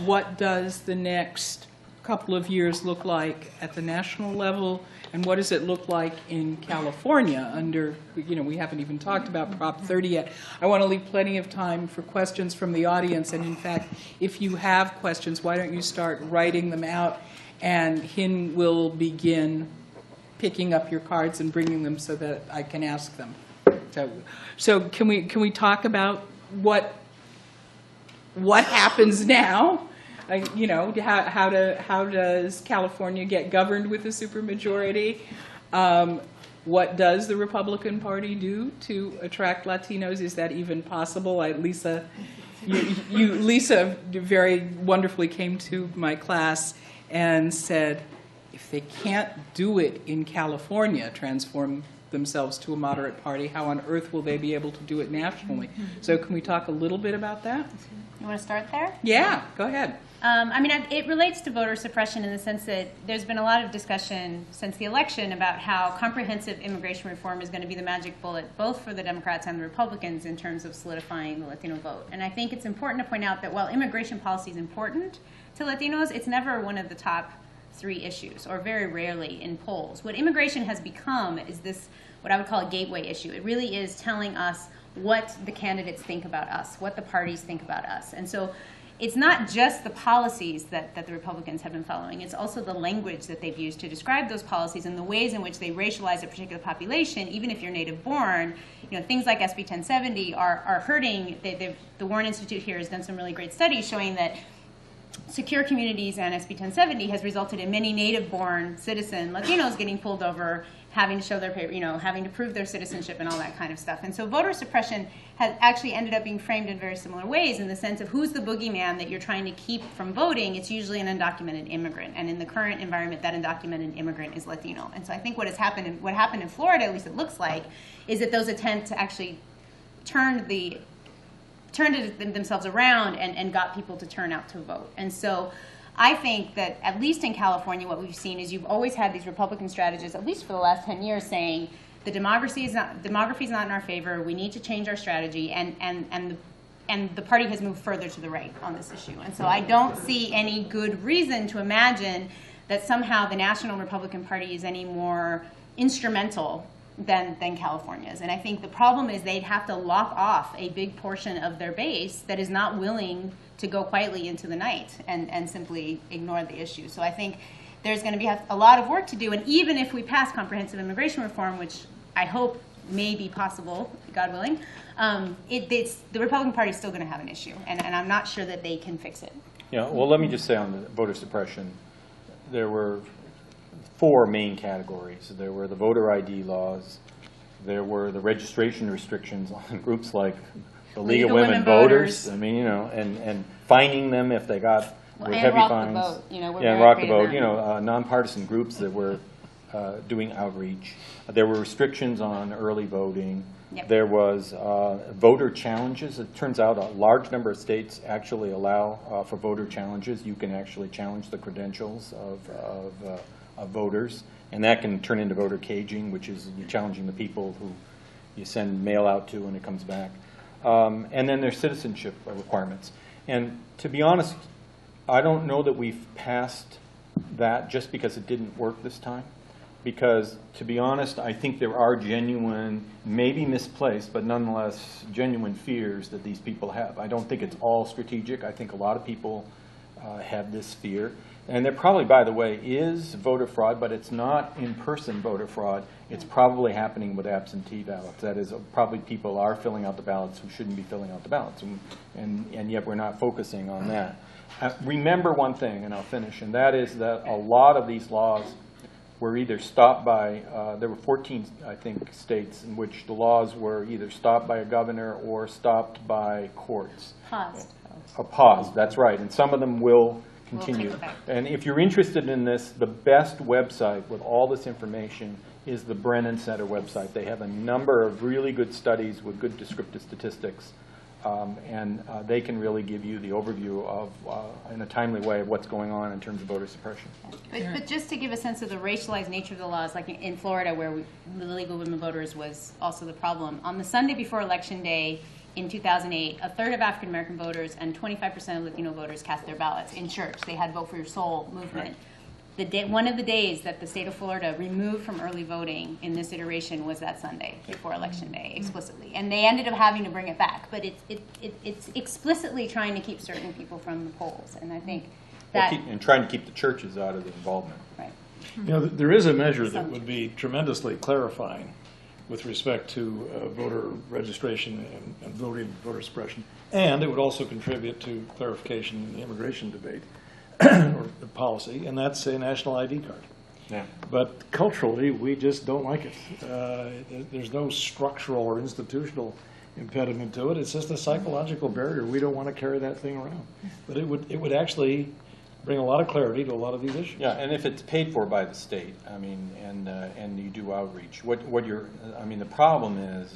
what does the next couple of years look like at the national level, and what does it look like in California under, we haven't even talked about Prop 30 yet. I want to leave plenty of time for questions from the audience, and in fact, if you have questions, why don't you start writing them out, and Hin will begin picking up your cards and bringing them so that I can ask them. So can we talk about what happens now? How does California get governed with a supermajority? What does the Republican Party do to attract Latinos? Is that even possible? Lisa very wonderfully came to my class and said, if they can't do it in California, transform themselves to a moderate party, how on earth will they be able to do it nationally? So can we talk a little bit about that? You want to start there? Yeah, go ahead. It relates to voter suppression in the sense that there's been a lot of discussion since the election about how comprehensive immigration reform is going to be the magic bullet both for the Democrats and the Republicans in terms of solidifying the Latino vote. And I think it's important to point out that while immigration policy is important to Latinos, it's never one of the top 3 issues, or very rarely in polls. What immigration has become is this, what I would call a gateway issue. It really is telling us what the candidates think about us, what the parties think about us. And so it's not just the policies that the Republicans have been following, it's also the language that they've used to describe those policies and the ways in which they racialize a particular population, even if you're native born. You know, things like SB 1070 are hurting. The Warren Institute here has done some really great studies showing that secure communities and SB 1070 has resulted in many native-born citizen Latinos getting pulled over, having to show their paper, having to prove their citizenship and all that kind of stuff. And so voter suppression has actually ended up being framed in very similar ways in the sense of who's the boogeyman that you're trying to keep from voting. It's usually an undocumented immigrant. And in the current environment, that undocumented immigrant is Latino. And so I think what happened in Florida, at least it looks like, is that those attempts to actually turned themselves around and got people to turn out to vote. And so I think that at least in California, what we've seen is you've always had these Republican strategists, at least for the last 10 years, saying the demography is not in our favor. We need to change our strategy, and the party has moved further to the right on this issue. And so I don't see any good reason to imagine that somehow the National Republican Party is any more instrumental than California's. And I think the problem is they'd have to lock off a big portion of their base that is not willing to go quietly into the night and simply ignore the issue. So I think there's going to be a lot of work to do. And even if we pass comprehensive immigration reform, which I hope may be possible, God willing, the Republican Party is still going to have an issue. And I'm not sure that they can fix it. Yeah, well, let me just say on the voter suppression, there were 4 main categories. There were the voter ID laws, there were the registration restrictions on groups like the League of Women Voters. I mean, and fining them if they got heavy fines. Rock the vote. Nonpartisan groups that were doing outreach. There were restrictions on early voting. Yep. There was voter challenges. It turns out a large number of states actually allow for voter challenges. You can actually challenge the credentials of voters, and that can turn into voter caging, which is you challenging the people who you send mail out to when it comes back. And then there's citizenship requirements. And to be honest, I don't know that we've passed that just because it didn't work this time. Because, to be honest, I think there are genuine, maybe misplaced, but nonetheless genuine fears that these people have. I don't think it's all strategic. I think a lot of people have this fear. And there probably, by the way, is voter fraud, but it's not in-person voter fraud. It's probably happening with absentee ballots. That is, probably people are filling out the ballots who shouldn't be filling out the ballots, and yet we're not focusing on that. Remember one thing, and I'll finish, and that is that a lot of these laws were either stopped by, there were 14, I think, states in which the laws were either stopped by a governor or stopped by courts. Paused, that's right, and some of them will continue. And if you're interested in this, the best website with all this information is the Brennan Center website. They have a number of really good studies with good descriptive statistics, and they can really give you the overview of, in a timely way, of what's going on in terms of voter suppression. But just to give a sense of the racialized nature of the laws, like in Florida, where the League of Women Voters was also the problem, on the Sunday before Election Day, in 2008, a third of African American voters and 25% of Latino voters cast their ballots in church. They had Vote for Your Soul movement. Right. One of the days that the state of Florida removed from early voting in this iteration was that Sunday before Election Day, explicitly. And they ended up having to bring it back. But it's explicitly trying to keep certain people from the polls. And I think that... and trying to keep the churches out of the involvement. Right. There is a measure that would be tremendously clarifying with respect to voter registration and voter suppression. And it would also contribute to clarification in the immigration debate or the policy, and that's a national ID card. Yeah. But culturally, we just don't like it. There's no structural or institutional impediment to it. It's just a psychological barrier. We don't want to carry that thing around. But it would actually bring a lot of clarity to a lot of these issues. Yeah, and if it's paid for by the state, I mean, and you do outreach, the problem is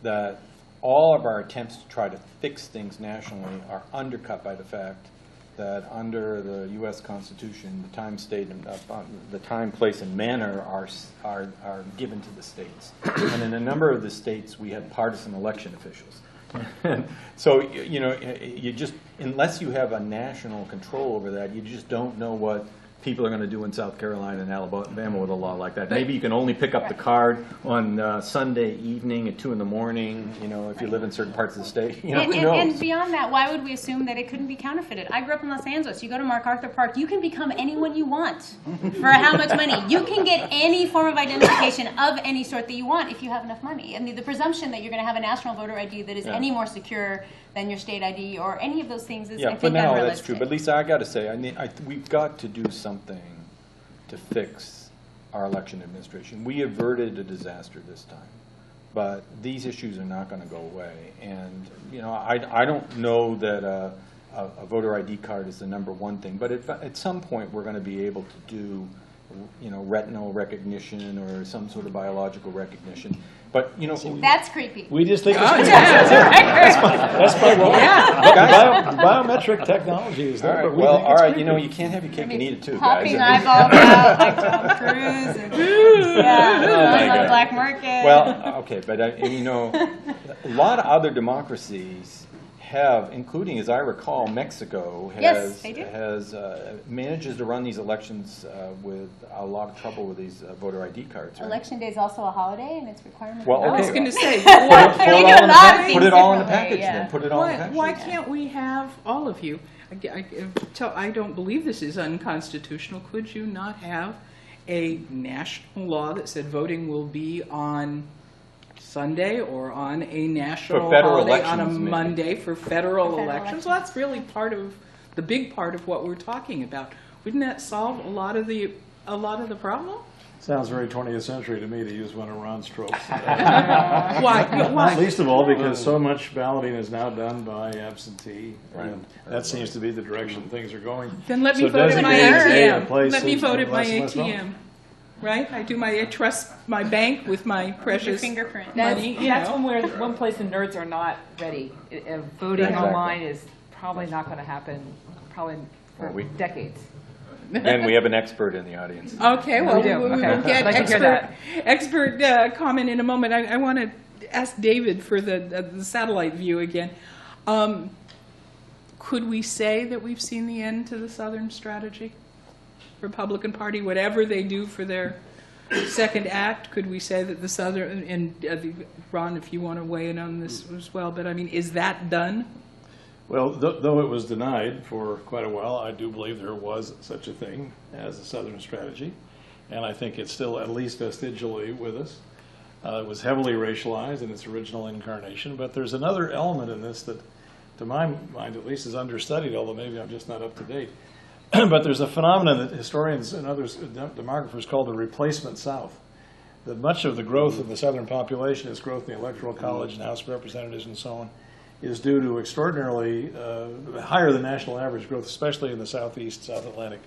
that all of our attempts to try to fix things nationally are undercut by the fact that under the U.S. Constitution, the time, state, and the time, place, and manner are given to the states. And in a number of the states, we have partisan election officials. So, you just, unless you have a national control over that, you just don't know what people are going to do in South Carolina and Alabama with a law like that. Maybe you can only pick up the card on Sunday evening at 2 in the morning, you know, if you live in certain parts of the state. You know, who knows? And beyond that, why would we assume that it couldn't be counterfeited? I grew up in Los Angeles. You go to MacArthur Park, you can become anyone you want for how much money. You can get any form of identification of any sort that you want if you have enough money. I mean, the presumption that you're going to have a national voter ID that is any more secure than your state ID or any of those things is, I think, but now unrealistic. that's true. But Lisa, I got to say, we've got to do something to fix our election administration. We averted a disaster this time, but these issues are not going to go away. And you know, I don't know that a voter ID card is the #1 thing, but at some point we're going to be able to do, you know, retinal recognition or some sort of biological recognition. But you know, That's creepy. We just think that's my biometric technology is there. all right, well, all right, you know, you can't have your cake and eat it too, Popping guys. eyeballs out like Tom Cruise. And, yeah, my on the God. black market. Well, okay, but you know, a lot of other democracies have, including, as I recall, Mexico Yes, they do. manages to run these elections with a lot of trouble with these voter ID cards. Right? Election day is also a holiday, and it's requirement. Well, I was okay. going to say, They do a lot of things Put it all in the differently, package yeah. then. Put it all in the package. why can't we have all of you? I don't believe this is unconstitutional. Could you not have a national law that said voting will be on Sunday or on a national federal holiday on a elections, maybe. Monday for federal federal elections? Well, that's really the big part of what we're talking about. Wouldn't that solve a lot of the problem? Sounds very 20th century to me, to use one of Ron's tropes. Why? Not least of all because so much balloting is now done by absentee, and that seems to be the direction things are going. Then let me So vote at my designating a day and ATM. place Let me seems to vote be at my less and less ATM. relevant. Right? I trust my bank with my precious fingerprint. money. That's one place the nerds are not ready. Voting Exactly. online is probably not going to happen probably for Well, decades. And we have an expert in the audience. Okay, well, We do. we Okay. will get I'd like to hear expert comment in a moment. I want to ask David for the satellite view again. Could we say that we've seen the end to the Southern strategy? Republican Party, whatever they do for their second act, could we say that the Southern, and Ron, if you want to weigh in on this as well, but I mean, is that done? Well, though it was denied for quite a while, I do believe there was such a thing as a Southern strategy, and I think it's still at least vestigially with us. It was heavily racialized in its original incarnation, but there's another element in this that, to my mind at least, is understudied, although maybe I'm just not up to date. But there's a phenomenon that historians and others, demographers, call the replacement South. That much of the growth of the Southern population, its growth in the Electoral College and House of Representatives and so on, is due to extraordinarily higher than national average growth, especially in the Southeast, South Atlantic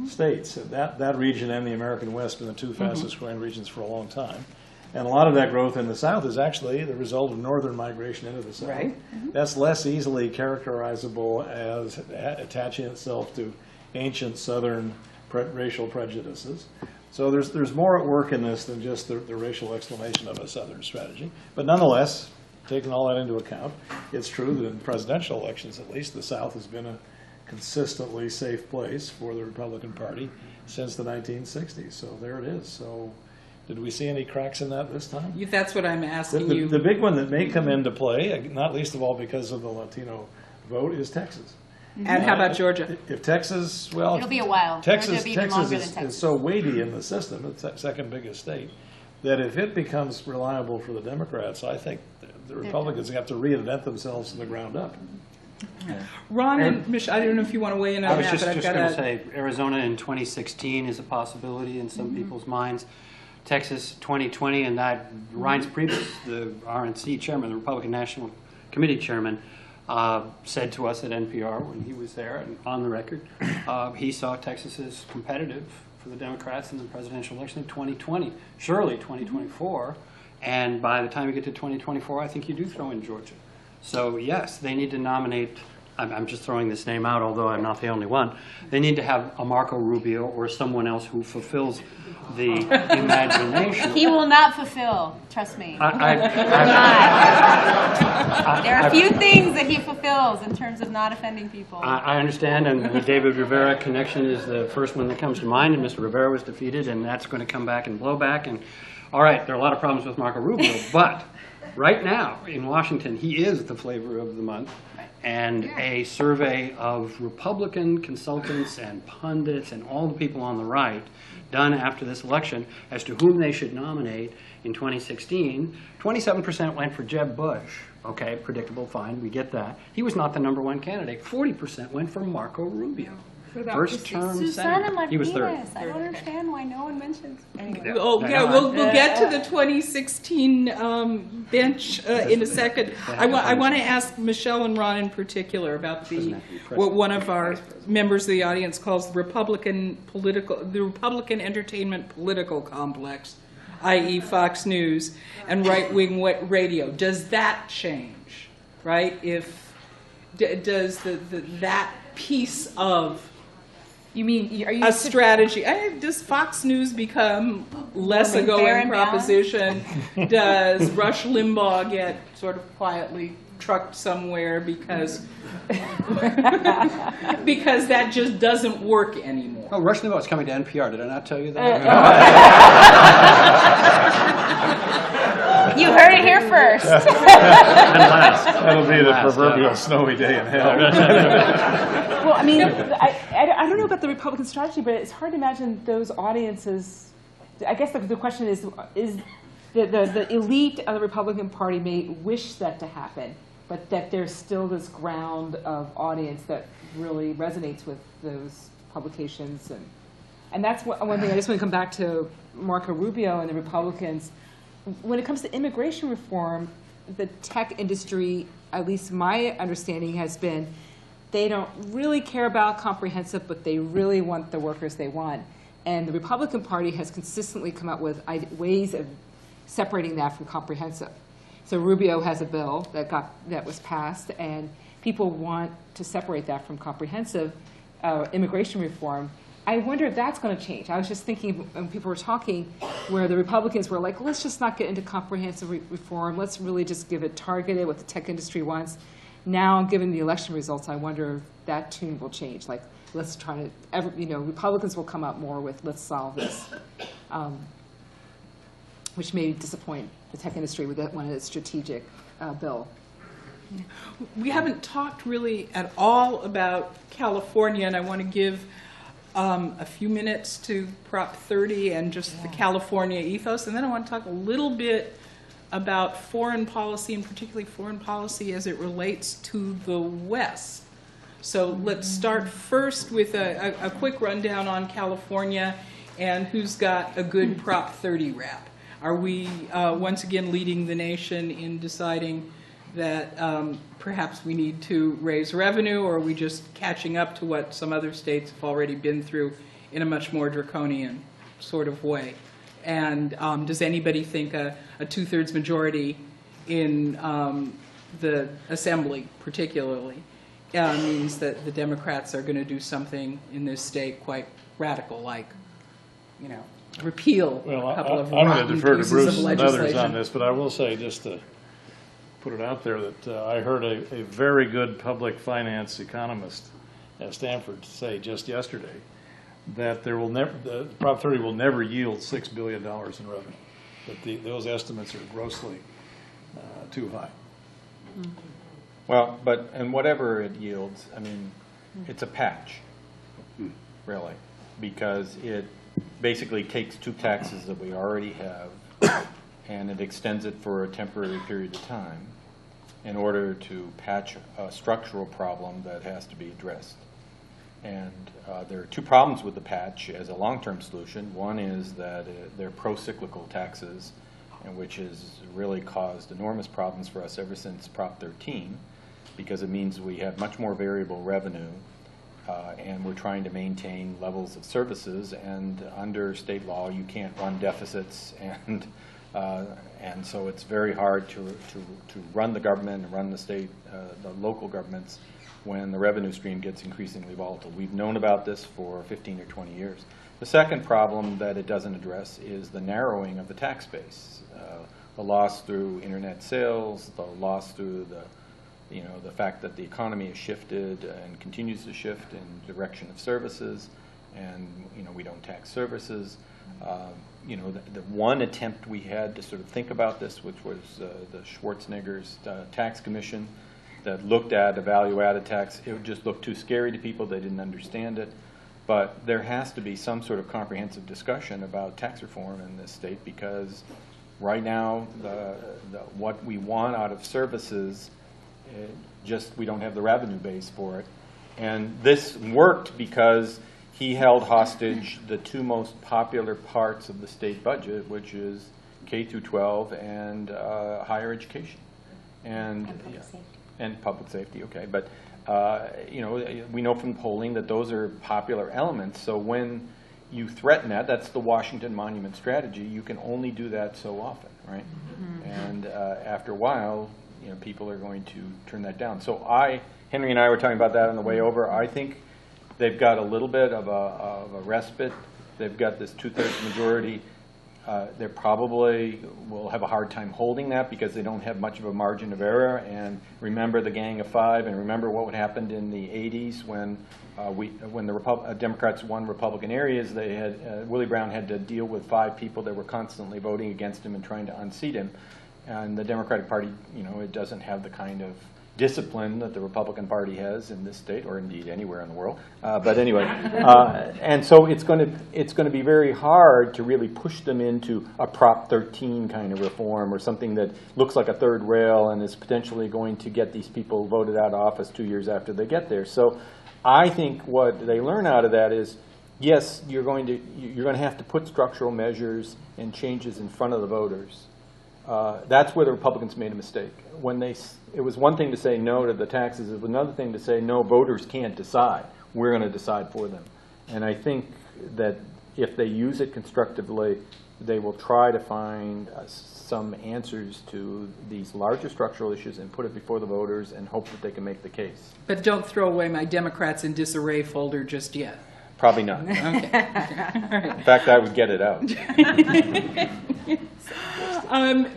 states. And that region and the American West have been the two fastest growing regions for a long time. And a lot of that growth in the South is actually the result of northern migration into the South. Right. That's less easily characterizable as attaching itself to ancient Southern racial prejudices. So there's more at work in this than just the racial explanation of a Southern strategy. But nonetheless, taking all that into account, it's true that in presidential elections, at least, the South has been a consistently safe place for the Republican Party since the 1960s. So there it is. So did we see any cracks in that this time? That's what I'm asking you. The big one that may come into play, not least of all because of the Latino vote, is Texas. And how about Georgia? If Texas, well, It'll be a while. Texas, It'll be even longer than is Texas. so weighty in the system, it's the second biggest state, that if it becomes reliable for the Democrats, I think the Republicans have to reinvent themselves from the ground up. Ron and Mich, I don't know if you want to weigh in on I was that, just but I've going got to say Arizona in 2016 is a possibility in some people's minds. Texas 2020, and that Reince Priebus, the RNC chairman, the Republican National Committee chairman, said to us at NPR when he was there and on the record, he saw Texas as competitive for the Democrats in the presidential election in 2020, surely 2024, and by the time you get to 2024, I think you do throw in Georgia. So yes, they need to nominate I'm just throwing this name out, although I'm not the only one. They need to have a Marco Rubio or someone else who fulfills the imagination. He will not fulfill, trust me. There are a few things that he fulfills in terms of not offending people. I understand, and the David Rivera connection is the first one that comes to mind, and Mr. Rivera was defeated, and that's going to come back and blow back. And all right, there are a lot of problems with Marco Rubio, but right now in Washington, he is the flavor of the month. And a survey of Republican consultants and pundits and all the people on the right done after this election as to whom they should nominate in 2016, 27% went for Jeb Bush. Okay, predictable, fine, we get that. He was not the #1 candidate. 40% went for Marco Rubio. First term Susana senator. He was third. Martinez. I don't understand why no one mentions. Anyway. Oh, yeah, we'll get to the 2016 bench in a second. I want to ask Michelle and Ron in particular about what one of our members of the audience calls the Republican entertainment political complex, i.e. Fox News and right-wing radio. Does that change, right? Does that piece of You mean, are you a strategy? Does Fox News become less a going proposition? Does Rush Limbaugh get sort of quietly trucked somewhere because because that just doesn't work anymore? Oh, Rush Limbaugh is coming to NPR. Did I not tell you that? You heard it here first. That'll be the proverbial snowy day in hell. Well, I mean, I don't know about the Republican strategy, but it's hard to imagine those audiences. I guess the question is the elite of the Republican Party may wish that to happen, but that there's still this ground of audience that really resonates with those publications. And that's one thing I just want to come back to Marco Rubio and the Republicans. When it comes to immigration reform, the tech industry, at least my understanding has been, they don't really care about comprehensive, but they really want the workers they want. And the Republican Party has consistently come up with ways of separating that from comprehensive. So Rubio has a bill that was passed, and people want to separate that from comprehensive immigration reform. I wonder if that's going to change. I was just thinking when people were talking where the Republicans were like, let's just not get into comprehensive reform. Let's really just give it targeted what the tech industry wants. Now, given the election results, I wonder if that tune will change. Like, let's try to, Republicans will come up more with, let's solve this, which may disappoint the tech industry with that one of its strategic bill. We haven't talked really at all about California, and I want to give a few minutes to Prop 30 and just the California ethos, and then I want to talk a little bit about foreign policy, and particularly foreign policy as it relates to the West. So let's start first with a quick rundown on California and who's got a good Prop 30 rap. Are we once again leading the nation in deciding that perhaps we need to raise revenue, or are we just catching up to what some other states have already been through in a much more draconian sort of way? And does anybody think a two-thirds majority in the Assembly, particularly, means that the Democrats are going to do something in this state quite radical, like, repeal a couple of I'm going rotten to defer to pieces Bruce of and others legislation? on this, but I will say, just to put it out there, that I heard a very good public finance economist at Stanford say just yesterday that there will never, the Prop 30 will never yield $6 billion in revenue. That those estimates are grossly too high. Well, and whatever it yields, I mean, it's a patch, really, because it basically takes two taxes that we already have and it extends it for a temporary period of time in order to patch a structural problem that has to be addressed. And there are two problems with the patch as a long-term solution. One is that they're pro-cyclical taxes, and which has really caused enormous problems for us ever since Prop 13, because it means we have much more variable revenue, and we're trying to maintain levels of services, and under state law you can't run deficits and And so it's very hard to run the government and run the state, the local governments, when the revenue stream gets increasingly volatile. We've known about this for 15 or 20 years. The second problem that it doesn't address is the narrowing of the tax base. The loss through internet sales, the loss through the fact that the economy has shifted and continues to shift in the direction of services, and we don't tax services. The one attempt we had to sort of think about this, which was the Schwarzenegger's tax commission that looked at a value-added tax. It would just look too scary to people. They didn't understand it. But there has to be some sort of comprehensive discussion about tax reform in this state, because right now what we want out of services, we don't have the revenue base for it. And this worked because he held hostage the two most popular parts of the state budget, which is K through 12 and higher education. And public safety. And public safety, okay. But we know from polling that those are popular elements. So when you threaten that, that's the Washington Monument strategy. You can only do that so often, right? Mm-hmm. And after a while, people are going to turn that down. So Henry and I were talking about that on the way over. I think they've got a little bit of a respite. They've got this 2/3 majority. They probably will have a hard time holding that because they don't have much of a margin of error. And remember the Gang of Five, and remember what happened in the 80s when the Democrats won Republican areas. They had Willie Brown had to deal with 5 people that were constantly voting against him and trying to unseat him. And the Democratic Party, it doesn't have the kind of discipline that the Republican Party has in this state, or indeed anywhere in the world. But anyway, and so it's going to be very hard to really push them into a Prop 13 kind of reform, or something that looks like a third rail and is potentially going to get these people voted out of office 2 years after they get there. So I think what they learn out of that is, yes, you're going to have to put structural measures and changes in front of the voters. That's where the Republicans made a mistake. It was one thing to say no to the taxes. It was another thing to say, no, voters can't decide. We're going to decide for them. And I think that if they use it constructively, they will try to find some answers to these larger structural issues and put it before the voters and hope that they can make the case. But don't throw away my Democrats in disarray folder just yet. Probably not. Okay. Right. In fact, I would get it out.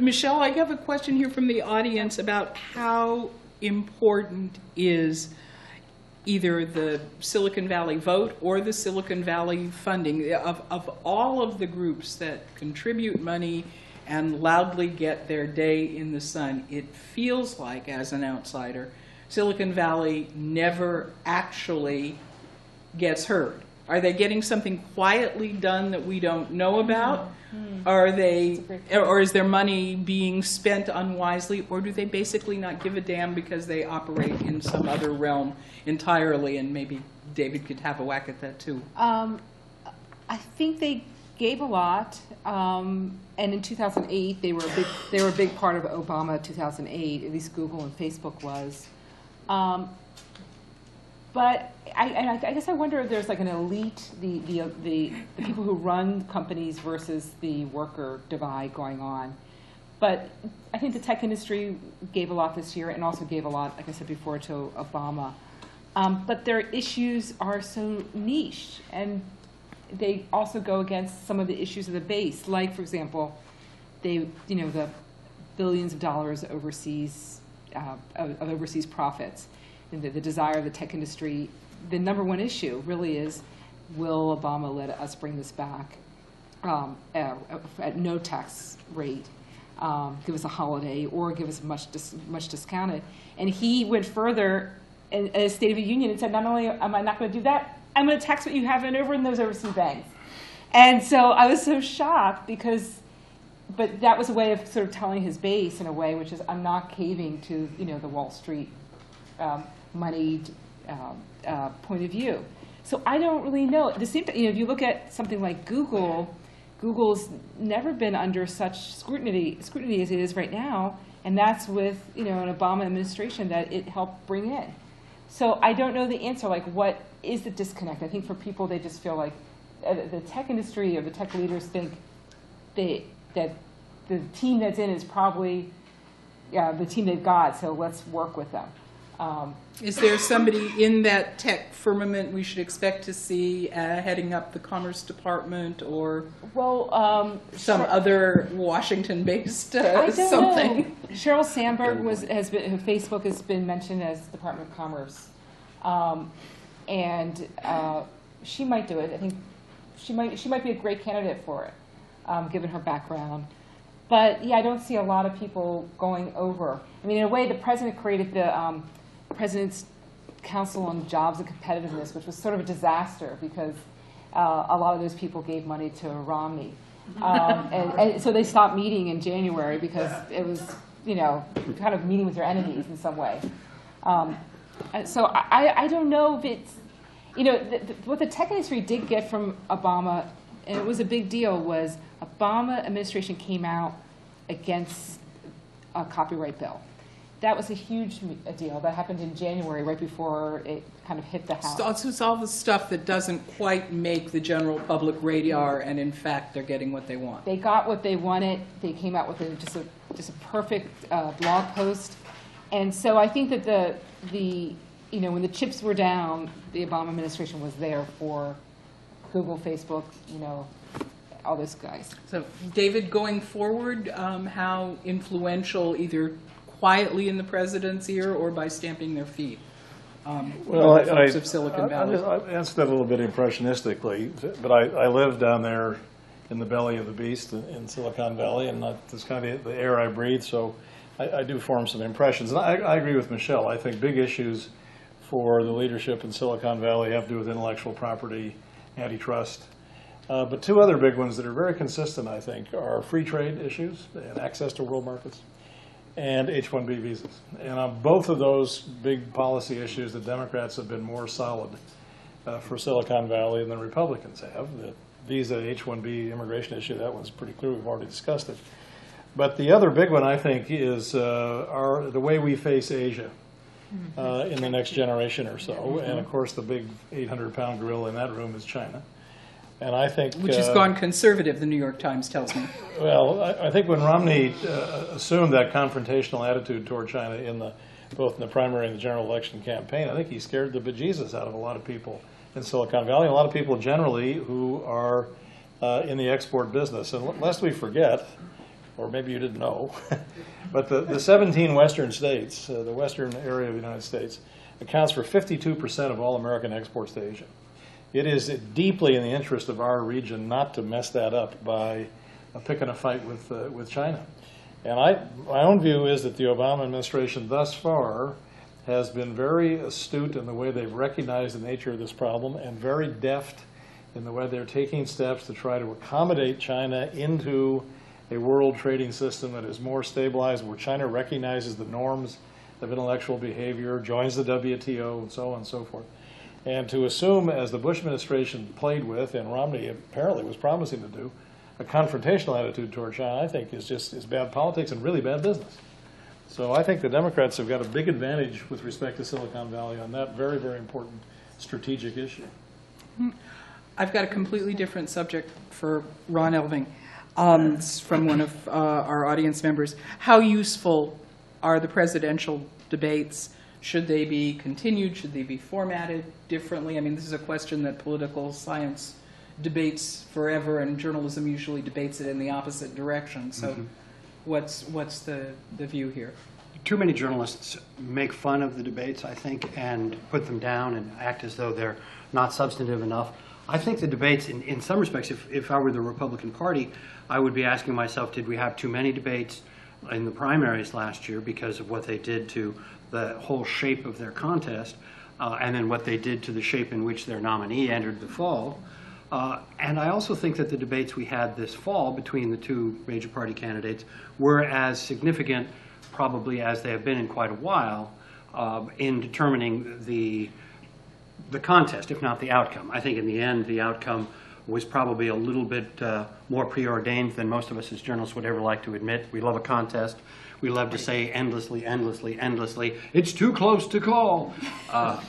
Michelle, I have a question here from the audience about how important is either the Silicon Valley vote or the Silicon Valley funding. Of all of the groups that contribute money and loudly get their day in the sun, it feels like, as an outsider, Silicon Valley never actually gets heard. Are they getting something quietly done that we don't know about? Or is their money being spent unwisely, or do they basically not give a damn because they operate in some other realm entirely? And maybe David could have a whack at that too. I think they gave a lot, and in 2008 they were a big part of Obama 2008. At least Google and Facebook was. But I guess I wonder if there's like an elite, the people who run companies versus the worker divide going on. But I think the tech industry gave a lot this year, and also gave a lot, like I said before, to Obama. But their issues are so niche, and they also go against some of the issues of the base. Like, for example, the billions of dollars overseas of overseas profits. The desire of the tech industry, the number one issue really is, will Obama let us bring this back at no tax rate, give us a holiday, or give us much discounted? And he went further in a State of the Union and said, not only am I not going to do that, I'm going to tax what you have in those overseas banks. And so I was so shocked but that was a way of sort of telling his base in a way, which is, I'm not caving to the Wall Street moneyed point of view. So I don't really know. At the same time, if you look at something like Google's never been under such scrutiny as it is right now, and that's with an Obama administration that it helped bring in. So I don't know the answer. Like, what is the disconnect? I think for people, they just feel like the tech industry or the tech leaders think that the team that's in is probably the team they've got, so let's work with them. Is there somebody in that tech firmament we should expect to see heading up the Commerce Department, or some other Washington-based I don't something? know. Sheryl Sandberg has been, her Facebook has been mentioned as Department of Commerce, and she might do it. I think she might be a great candidate for it, given her background. But yeah, I don't see a lot of people going over. I mean, in a way, the president created the President's Council on Jobs and Competitiveness, which was sort of a disaster because a lot of those people gave money to Romney. And so they stopped meeting in January because it was, kind of meeting with your enemies in some way. So I don't know if it's, what the tech industry did get from Obama, and it was a big deal, was Obama administration came out against a copyright bill. That was a huge deal. That happened in January, right before it kind of hit the House. So it's all the stuff that doesn't quite make the general public radar, and in fact, they're getting what they want. They got what they wanted. They came out with just a perfect blog post, and so I think that when the chips were down, the Obama administration was there for Google, Facebook, all those guys. So, David, going forward, how influential, either quietly in the president's ear or by stamping their feet? Well, the folks of Silicon Valley. I answered that a little bit impressionistically, but I live down there in the belly of the beast in Silicon Valley, and that's kind of the air I breathe, so I do form some impressions. And I agree with Michelle. I think big issues for the leadership in Silicon Valley have to do with intellectual property, antitrust. But two other big ones that are very consistent, I think, are free trade issues and access to world markets, and H-1B visas. And on both of those big policy issues, the Democrats have been more solid for Silicon Valley than the Republicans have. The visa H-1B immigration issue, that one's pretty clear. We've already discussed it. But the other big one, I think, is the way we face Asia in the next generation or so. And, of course, the big 800-pound gorilla in that room is China. And I think, which has gone conservative, the New York Times tells me. Well, I think when Romney assumed that confrontational attitude toward China both in the primary and the general election campaign, I think he scared the bejesus out of a lot of people in Silicon Valley, and a lot of people generally who are in the export business. And lest we forget, or maybe you didn't know, but the 17 western states, the western area of the United States, accounts for 52% of all American exports to Asia. It is deeply in the interest of our region not to mess that up by picking a fight with China. And my own view is that the Obama administration thus far has been very astute in the way they've recognized the nature of this problem and very deft in the way they're taking steps to try to accommodate China into a world trading system that is more stabilized, where China recognizes the norms of intellectual behavior, joins the WTO, and so on and so forth. And to assume, as the Bush administration played with, and Romney apparently was promising to do, a confrontational attitude toward China, I think is bad politics and really bad business. So I think the Democrats have got a big advantage with respect to Silicon Valley on that very, very important strategic issue. I've got a completely different subject for Ron Elving. It's from one of our audience members. How useful are the presidential debates? Should they be continued? Should they be formatted differently? I mean, this is a question that political science debates forever, and journalism usually debates it in the opposite direction. So what's the view here? Too many journalists make fun of the debates, I think, and put them down and act as though they're not substantive enough. I think the debates, in some respects, if I were the Republican Party, I would be asking myself, did we have too many debates in the primaries last year because of what they did to the whole shape of their contest, and then what they did to the shape in which their nominee entered the fall. And I also think that the debates we had this fall between the two major party candidates were as significant, probably, as they have been in quite a while in determining the contest, if not the outcome. I think in the end, the outcome was probably a little bit more preordained than most of us as journalists would ever like to admit. We love a contest. We love to say endlessly, endlessly, endlessly, it's too close to call. And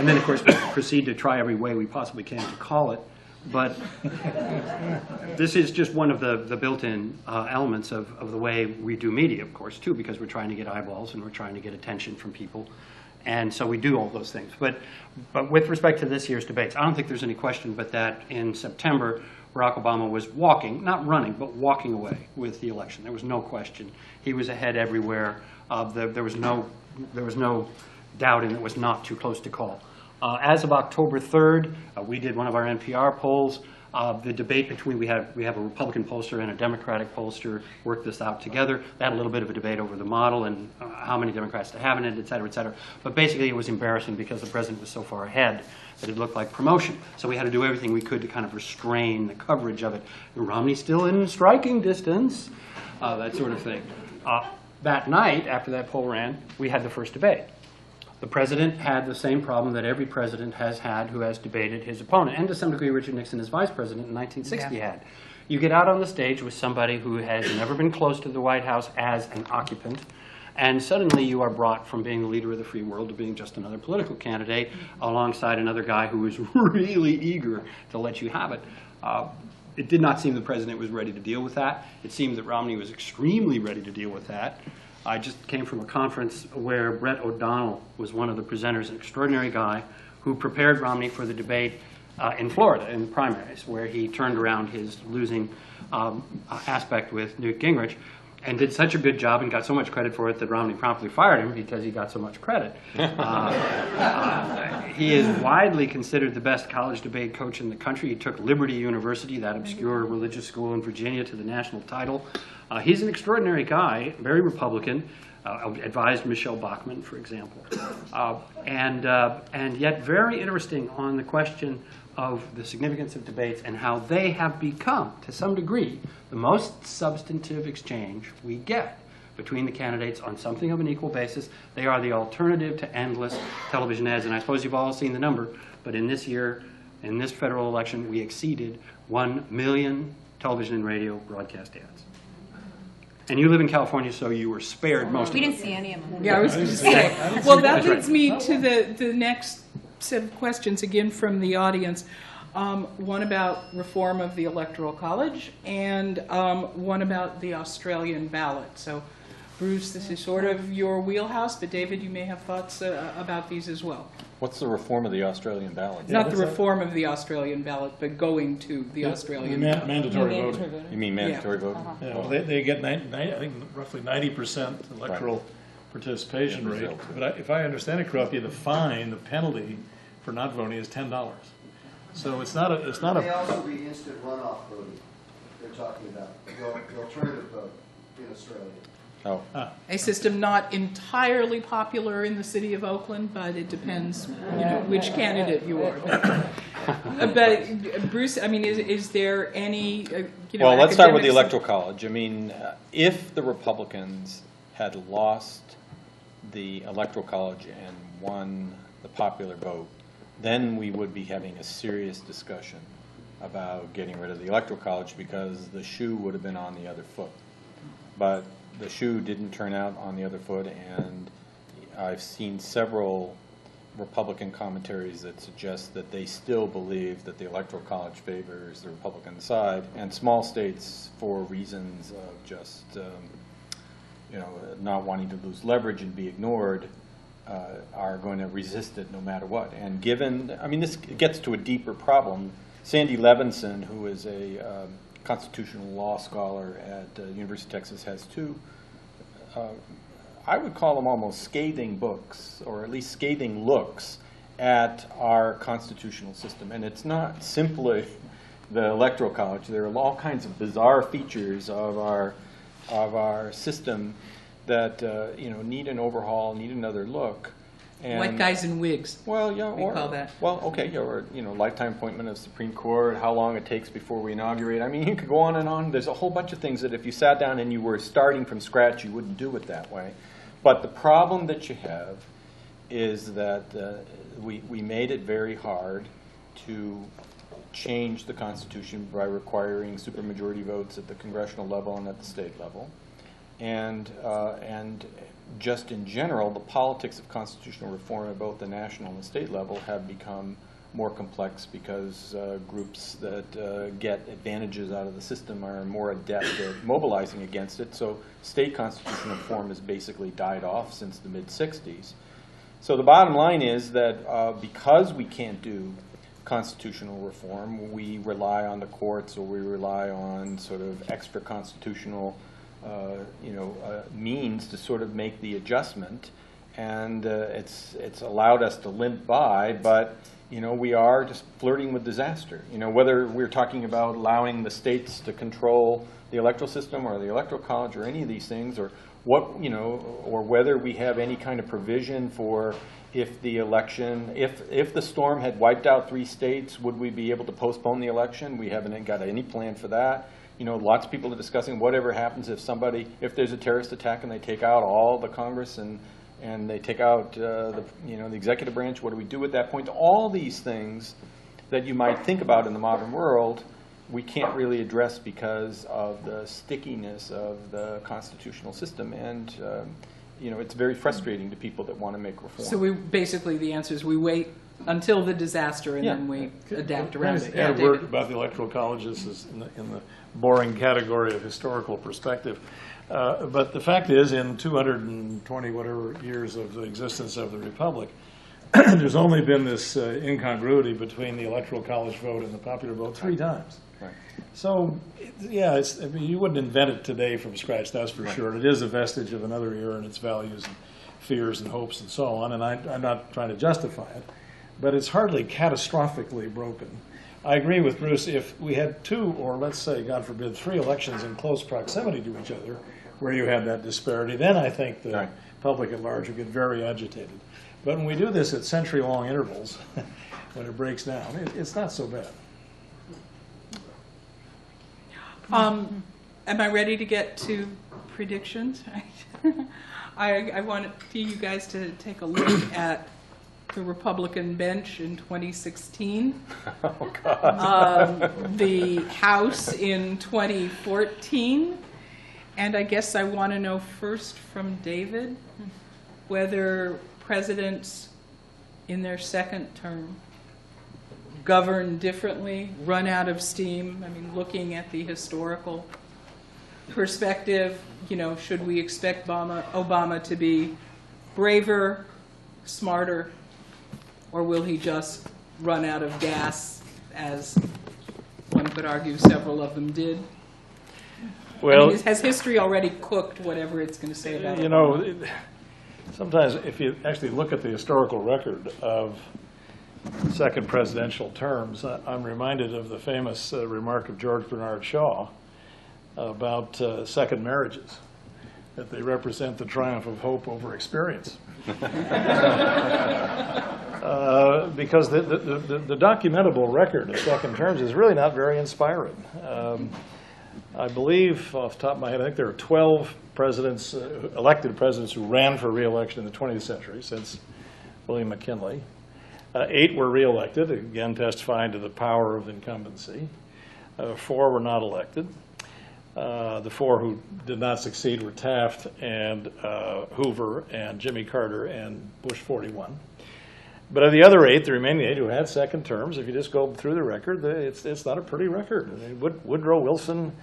then, of course, we proceed to try every way we possibly can to call it. But this is just one of the built-in elements of the way we do media, of course, too, because we're trying to get eyeballs and we're trying to get attention from people. And so we do all those things. But with respect to this year's debates, I don't think there's any question but that in September, Barack Obama was walking, not running, but walking away with the election. There was no question. He was ahead everywhere. There was no doubting it was not too close to call. As of October 3rd, we did one of our NPR polls. The debate between, we have a Republican pollster and a Democratic pollster worked this out together. They had a little bit of a debate over the model and how many Democrats to have in it, et cetera, et cetera. But basically it was embarrassing because the president was so far ahead that it looked like promotion. So we had to do everything we could to kind of restrain the coverage of it. And Romney's still in striking distance, that sort of thing. That night, after that poll ran, we had the first debate. The president had the same problem that every president has had who has debated his opponent, and to some degree Richard Nixon as vice president in 1960 had. You get out on the stage with somebody who has never been close to the White House as an occupant, and suddenly you are brought from being the leader of the free world to being just another political candidate alongside another guy who is really eager to let you have it. It did not seem the president was ready to deal with that. It seemed that Romney was extremely ready to deal with that. I just came from a conference where Brett O'Donnell was one of the presenters, an extraordinary guy who prepared Romney for the debate in Florida in the primaries, where he turned around his losing aspect with Newt Gingrich and did such a good job and got so much credit for it that Romney promptly fired him because he got so much credit. He is widely considered the best college debate coach in the country. He took Liberty University, that obscure religious school in Virginia, to the national title. He's an extraordinary guy, very Republican, advised Michelle Bachmann, for example, and yet very interesting on the question of the significance of debates and how they have become, to some degree, the most substantive exchange we get between the candidates on something of an equal basis. They are the alternative to endless television ads, and I suppose you've all seen the number, but in this year, in this federal election, we exceeded 1 million television and radio broadcast ads. And you live in California, so you were spared most of We them. didn't see any of them. Yeah, I was going to say. Well, that leads me to the next set of questions, again from the audience. One about reform of the Electoral College, and one about the Australian ballot. So, Bruce, this is sort of your wheelhouse, but David, you may have thoughts about these as well. What's the reform of the Australian ballot? Not the reform of the Australian ballot, but going to the Australian ballot. Mandatory voting. You mean mandatory voting? Yeah, well, they get I think roughly 90% electoral participation Yeah, rate. Brazil, too. But if I understand it correctly, the fine, the penalty for not voting is $10. So it's not It may also be instant runoff voting they're talking about, the alternative vote in Australia. Oh, A system not entirely popular in the city of Oakland, but it depends, which candidate you are. But Bruce, I mean, is there any, well, let's start with the academics- Electoral College. I mean, if the Republicans had lost the Electoral College and won the popular vote, then we would be having a serious discussion about getting rid of the Electoral College because the shoe would have been on the other foot. But the shoe didn't turn out on the other foot, and I've seen several Republican commentaries that suggest that they still believe that the Electoral College favors the Republican side, and small states, for reasons of just not wanting to lose leverage and be ignored, are going to resist it no matter what. And given, I mean, this gets to a deeper problem. Sandy Levinson, who is a constitutional law scholar at the University of Texas, has two, I would call them almost scathing books, or at least scathing looks at our constitutional system. And it's not simply the Electoral College. There are all kinds of bizarre features of our system that need an overhaul, need another look. And, White guys in wigs. well, yeah, we call that. Well, okay, or lifetime appointment of Supreme Court, how long it takes before we inaugurate. I mean, you could go on and on. There's a whole bunch of things that if you sat down and you were starting from scratch, you wouldn't do it that way. But the problem that you have is that we made it very hard to change the Constitution by requiring supermajority votes at the congressional level and at the state level, and just in general, the politics of constitutional reform at both the national and the state level have become more complex because groups that get advantages out of the system are more adept at mobilizing against it. So state constitutional reform has basically died off since the mid-60s. So the bottom line is that because we can't do constitutional reform, we rely on the courts, or we rely on sort of extra constitutional means to sort of make the adjustment. And it's allowed us to limp by, but we are just flirting with disaster. Whether we're talking about allowing the states to control the electoral system or the Electoral College or any of these things, or what, or whether we have any kind of provision for if the election, if the storm had wiped out 3 states, would we be able to postpone the election? We haven't got any plan for that. Lots of people are discussing whatever happens if there's a terrorist attack and they take out all the Congress and they take out the executive branch. What do we do at that point? All these things that you might think about in the modern world, we can't really address because of the stickiness of the constitutional system, and it's very frustrating to people that want to make reform. So basically the answer is we wait until the disaster and then we adapt around it. Add a word about the Electoral College. This is in the boring category of historical perspective. But the fact is, in 220 whatever years of the existence of the Republic, there's only been this incongruity between the Electoral College vote and the popular vote 3 times. Right. So, yeah, you wouldn't invent it today from scratch, that's for sure. It is a vestige of another era and its values and fears and hopes and so on, and I'm not trying to justify it, but it's hardly catastrophically broken. I agree with Bruce. If we had 2, or let's say, God forbid, 3 elections in close proximity to each other, where you had that disparity, then I think the public at large would get very agitated. But when we do this at century-long intervals, when it breaks down, it's not so bad. Am I ready to get to predictions? I want you guys to take a look at the Republican bench in 2016, Oh, God. the House in 2014, and I guess I want to know first from David whether presidents in their second term govern differently, run out of steam. I mean, looking at the historical perspective, should we expect Obama to be braver, smarter, or will he just run out of gas, as one could argue several of them did? Well, has history already cooked whatever it's going to say about it? Sometimes if you actually look at the historical record of second presidential terms, I'm reminded of the famous remark of George Bernard Shaw about second marriages, that they represent the triumph of hope over experience. Because the documentable record of second terms is really not very inspiring. I believe, off the top of my head, I think there are 12 presidents, elected presidents, who ran for re-election in the 20th century since William McKinley. 8 were re-elected, again testifying to the power of incumbency. 4 were not elected. The 4 who did not succeed were Taft and Hoover and Jimmy Carter and Bush 41. But of the other 8, the remaining 8 who had second terms, if you just go through the record, it's not a pretty record. I mean, Woodrow Wilson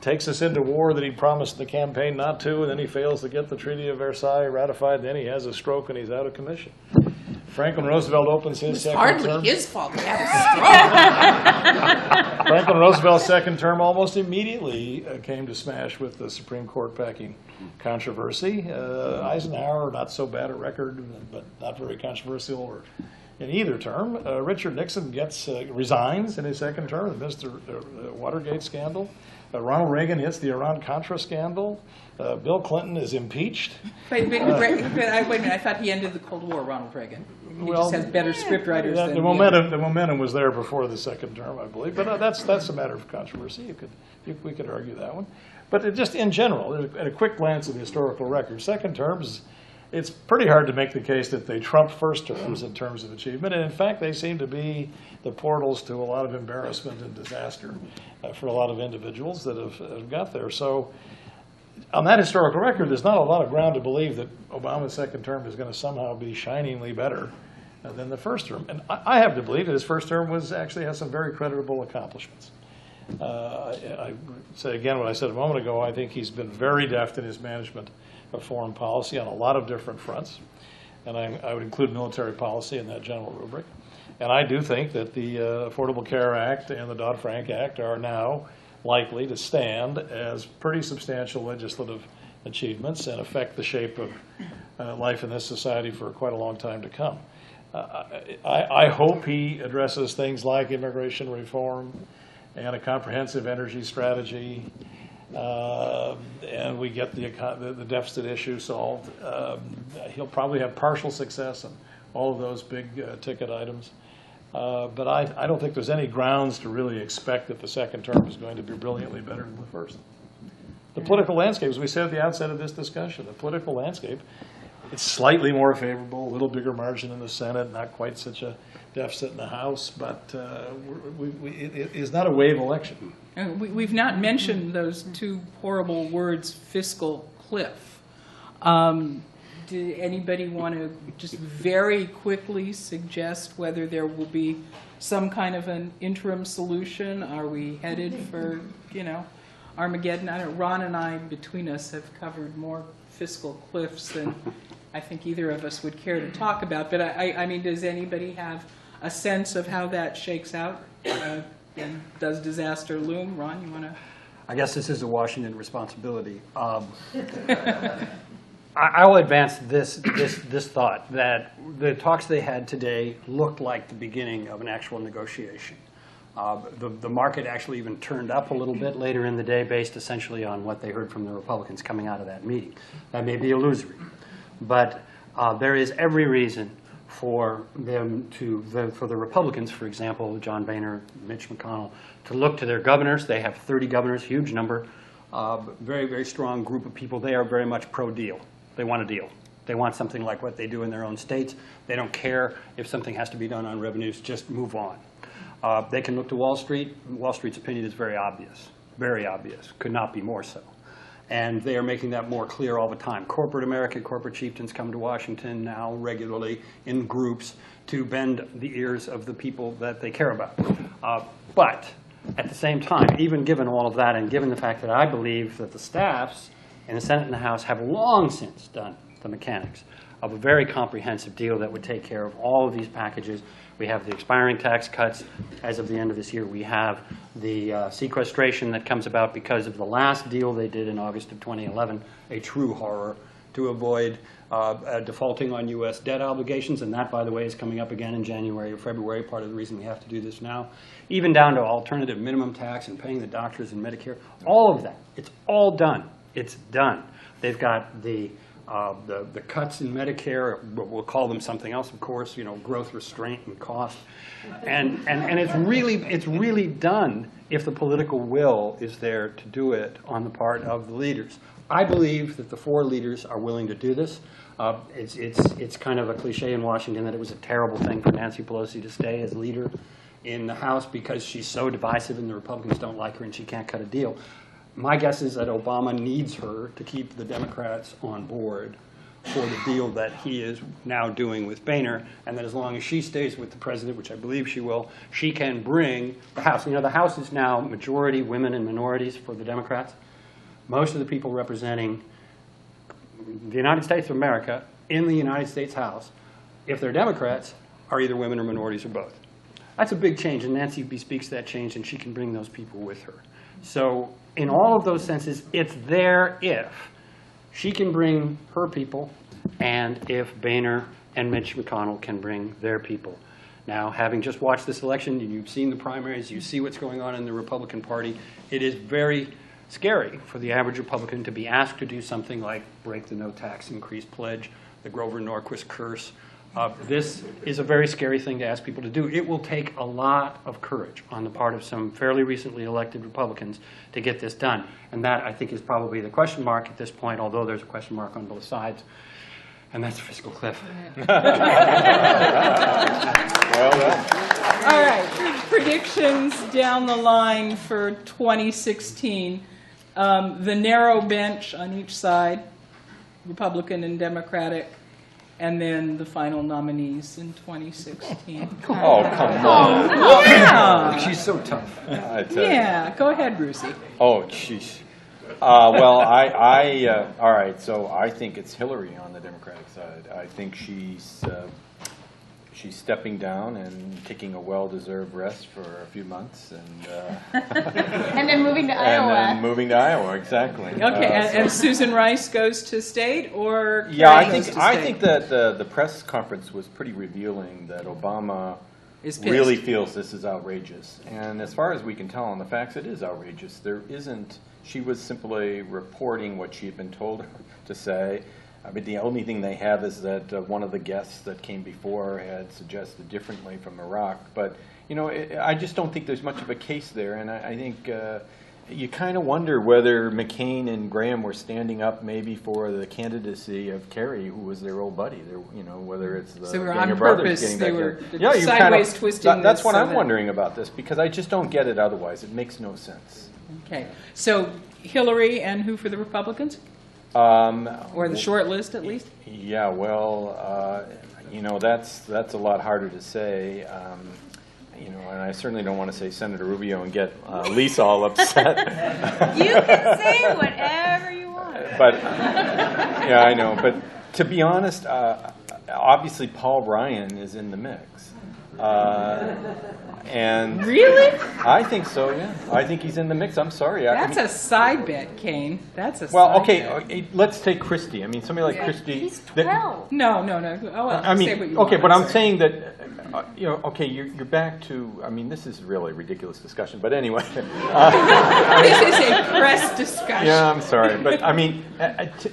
takes us into war that he promised the campaign not to, and then he fails to get the Treaty of Versailles ratified, and then he has a stroke and he's out of commission. Franklin Roosevelt opens his second term. Hardly his fault he had a stroke. Franklin Roosevelt's second term almost immediately came to smash with the Supreme Court packing controversy. Eisenhower, not so bad a record, but not very controversial or in either term. Richard Nixon resigns in his second term amidst the Watergate scandal. Ronald Reagan hits the Iran-Contra scandal. Bill Clinton is impeached. Wait a minute, I thought he ended the Cold War, Ronald Reagan. He just has better scriptwriters than the momentum was there before the second term, I believe. But that's a matter of controversy. We could argue that one. But just in general, at a quick glance at the historical record, second terms, it's pretty hard to make the case that they trump first terms in terms of achievement. And in fact, they seem to be the portals to a lot of embarrassment and disaster for a lot of individuals that have got there. So on that historical record, there's not a lot of ground to believe that Obama's second term is going to somehow be shiningly better than the first term. And I have to believe that his first term actually has some very creditable accomplishments. I say again what I said a moment ago, I think he's been very deft in his management of foreign policy on a lot of different fronts. And I would include military policy in that general rubric. And I do think that the Affordable Care Act and the Dodd-Frank Act are now likely to stand as pretty substantial legislative achievements and affect the shape of life in this society for quite a long time to come. I hope he addresses things like immigration reform and a comprehensive energy strategy, and we get the deficit issue solved. He'll probably have partial success in all of those big ticket items. But I don't think there's any grounds to really expect that the second term is going to be brilliantly better than the first. The political landscape, as we said at the outset of this discussion, the political landscape, it's slightly more favorable, a little bigger margin in the Senate, not quite such a deficit in the House, but it is not a wave election. And we've not mentioned those two horrible words, fiscal cliff. Do anybody want to just very quickly suggest whether there will be some kind of an interim solution? Are we headed for, Armageddon? I don't know. Ron and I, between us, have covered more fiscal cliffs than I think either of us would care to talk about. But I mean, does anybody have a sense of how that shakes out? And does disaster loom? Ron, you want to? I guess this is a Washington responsibility. I will advance this thought that the talks they had today looked like the beginning of an actual negotiation. The market actually even turned up a little bit later in the day based essentially on what they heard from the Republicans coming out of that meeting. That may be illusory, but there is every reason for for the Republicans, for example, John Boehner, Mitch McConnell, to look to their governors. They have 30 governors, huge number, very, very strong group of people. They are very much pro-deal. They want a deal. They want something like what they do in their own states. They don't care if something has to be done on revenues, just move on. They can look to Wall Street. Wall Street's opinion is very obvious, could not be more so. And they are making that more clear all the time. Corporate America, corporate chieftains come to Washington now regularly in groups to bend the ears of the people that they care about. But at the same time, even given all of that and given the fact that I believe that the staffs in the Senate and the House have long since done the mechanics of a very comprehensive deal that would take care of all of these packages. We have the expiring tax cuts as of the end of this year. We have the sequestration that comes about because of the last deal they did in August of 2011, a true horror, to avoid defaulting on U.S. debt obligations. And that, by the way, is coming up again in January or February, part of the reason we have to do this now. Even down to alternative minimum tax and paying the doctors and Medicare. All of that. It's all done. It's done. They've got the cuts in Medicare, we'll call them something else, of course, growth restraint and cost. And it's really done if the political will is there to do it on the part of the leaders. I believe that the four leaders are willing to do this. It's kind of a cliche in Washington that it was a terrible thing for Nancy Pelosi to stay as leader in the House because she's so divisive and the Republicans don't like her and she can't cut a deal. My guess is that Obama needs her to keep the Democrats on board for the deal that he is now doing with Boehner, and that as long as she stays with the president, which I believe she will, she can bring the House. The House is now majority women and minorities for the Democrats. Most of the people representing the United States of America in the United States House, if they're Democrats, are either women or minorities or both. That's a big change, and Nancy bespeaks that change, and she can bring those people with her. So in all of those senses, it's there if she can bring her people and if Boehner and Mitch McConnell can bring their people. Now, having just watched this election, you've seen the primaries, you see what's going on in the Republican Party, it is very scary for the average Republican to be asked to do something like break the no tax increase pledge, the Grover Norquist curse. This is a very scary thing to ask people to do. It will take a lot of courage on the part of some fairly recently elected Republicans to get this done. And that, I think, is probably the question mark at this point, although there's a question mark on both sides. And that's the fiscal cliff. Well done. All right, predictions down the line for 2016. The narrow bench on each side, Republican and Democratic, and then the final nominees in 2016. Oh, come on. Yeah. She's so tough. I tell you. Yeah, go ahead, Brucey. Oh, jeez. Well, all right, so I think it's Hillary on the Democratic side. I think she's stepping down and taking a well-deserved rest for a few months, and And then moving to Iowa. and then moving to Iowa, exactly. Okay, and Susan Rice goes to state, or Yeah, Kerry goes to I state? think that the press conference was pretty revealing that Obama Is pissed. really feels this is outrageous. And as far as we can tell on the facts, it is outrageous. There isn't, she was simply reporting what she had been told to say. I mean, the only thing they have is that one of the guests that came before had suggested differently from Iraq. But, you know, I just don't think there's much of a case there. And I think you kind of wonder whether McCain and Graham were standing up maybe for the candidacy of Kerry, who was their old buddy. You know, whether it's the So they were Ganger on brothers purpose, getting they back were there. Yeah, you sideways kind of, twisting That's this what so I'm that- wondering about this, because I just don't get it otherwise. It makes no sense. Okay, so Hillary and who for the Republicans? Or the short list, at least? Yeah, well, you know, that's a lot harder to say. You know, and I certainly don't want to say Senator Rubio and get Lisa all upset. You can say whatever you want. But yeah, I know. But to be honest, obviously Paul Ryan is in the mix. And Really? I think so. Yeah, I think he's in the mix. I'm sorry. That's a side bet, Cain. That's a Well, side okay. bet. Let's take Christie. I mean, somebody like Christie. He's that- 12. No. Oh, well, I say mean, what you okay, want. but I'm Sorry. saying that, you know, okay, you're back to, I mean, this is really a ridiculous discussion, but anyway. This is a press discussion. Yeah, I'm sorry, but I mean,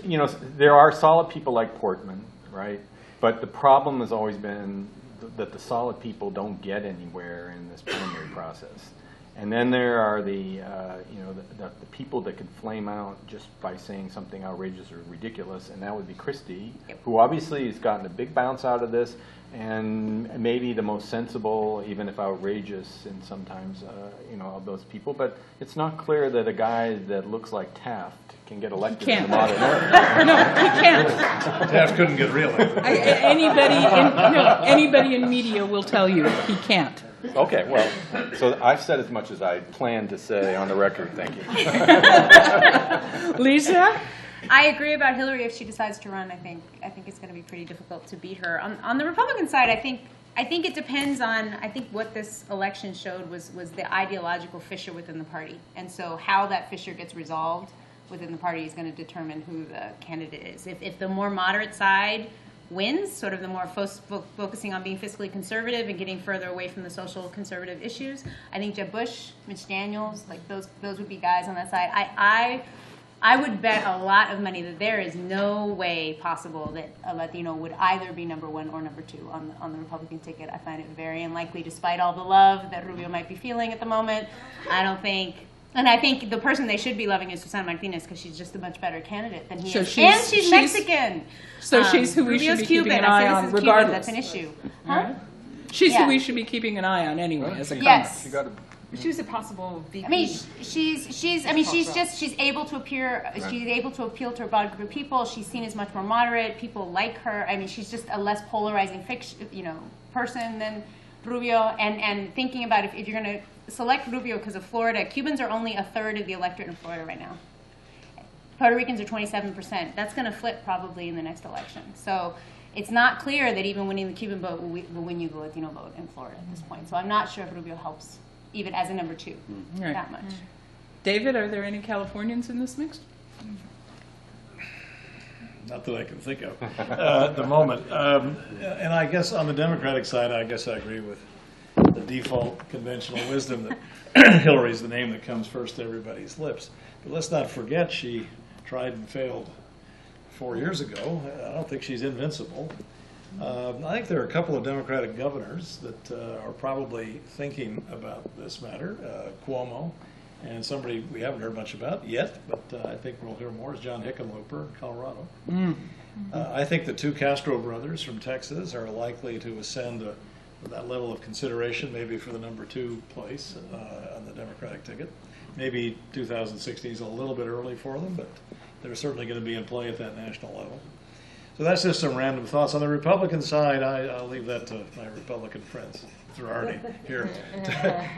you know, there are solid people like Portman, right? But the problem has always been that the solid people don't get anywhere in this primary process. And then there are the, you know, the people that could flame out just by saying something outrageous or ridiculous, and that would be Christie, who obviously has gotten a big bounce out of this, and maybe the most sensible, even if outrageous, and sometimes, you know, of those people. But it's not clear that a guy that looks like Taft can get elected in the Can't. modern era. No, he can't. Taft couldn't get reelected. Anybody in media will tell you he can't. Okay, well, so I've said as much as I planned to say on the record. Thank you. Lisa? I agree about Hillary if she decides to run. I think it's going to be pretty difficult to beat her. On the Republican side, I think it depends on. I think what this election showed was the ideological fissure within the party, and so how that fissure gets resolved within the party is going to determine who the candidate is. If the more moderate side wins, sort of the more focusing on being fiscally conservative and getting further away from the social conservative issues, I think Jeb Bush, Mitch Daniels, like those would be guys on that side. I would bet a lot of money that there is no way possible that a Latino would either be number one or number two on the Republican ticket. I find it very unlikely, despite all the love that Rubio might be feeling at the moment. I think the person they should be loving is Susana Martinez, because she's just a much better candidate than he So is. she's- And she's she's- Mexican. So she's who we should Rubio's be keeping Cuban. an eye I say on this is Cuban. regardless. That's an issue. Right? She's Yeah. who we should be keeping an eye on anyway, as a Yes. She was a possible VP. I mean, she's able to appear. She's able to appeal to a broad group of people. She's seen as much more moderate. People like her. I mean, she's just a less polarizing person than Rubio. And thinking about if you're going to select Rubio because of Florida, Cubans are only a third of the electorate in Florida right now. Puerto Ricans are 27%. That's going to flip probably in the next election. So it's not clear that even winning the Cuban vote will win you the Latino vote in Florida at this point. So I'm not sure if Rubio helps, even as a number two, Right. that much. David, are there any Californians in this mix? Not that I can think of at the moment. And I guess on the Democratic side, I guess I agree with the default conventional wisdom that Hillary's the name that comes first to everybody's lips. But let's not forget she tried and failed 4 years ago. I don't think she's invincible. I think there are a couple of Democratic governors that are probably thinking about this matter. Cuomo, and somebody we haven't heard much about yet, but I think we'll hear more, is John Hickenlooper in Colorado. I think the two Castro brothers from Texas are likely to ascend that level of consideration, maybe for the number two place on the Democratic ticket. Maybe 2016 is a little bit early for them, but they're certainly going to be in play at that national level. So that's just some random thoughts. On the Republican side, I'll leave that to my Republican friends. They're already here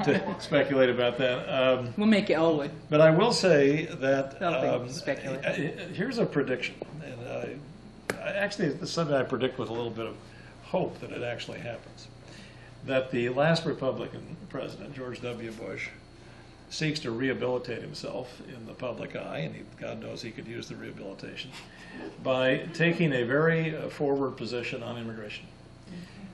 to speculate about that. We'll make Elwood. But I will say that Speculate. here's a prediction. And actually, it's something I predict with a little bit of hope that it actually happens. That the last Republican president, George W. Bush, seeks to rehabilitate himself in the public eye, and God knows he could use the rehabilitation, by taking a very forward position on immigration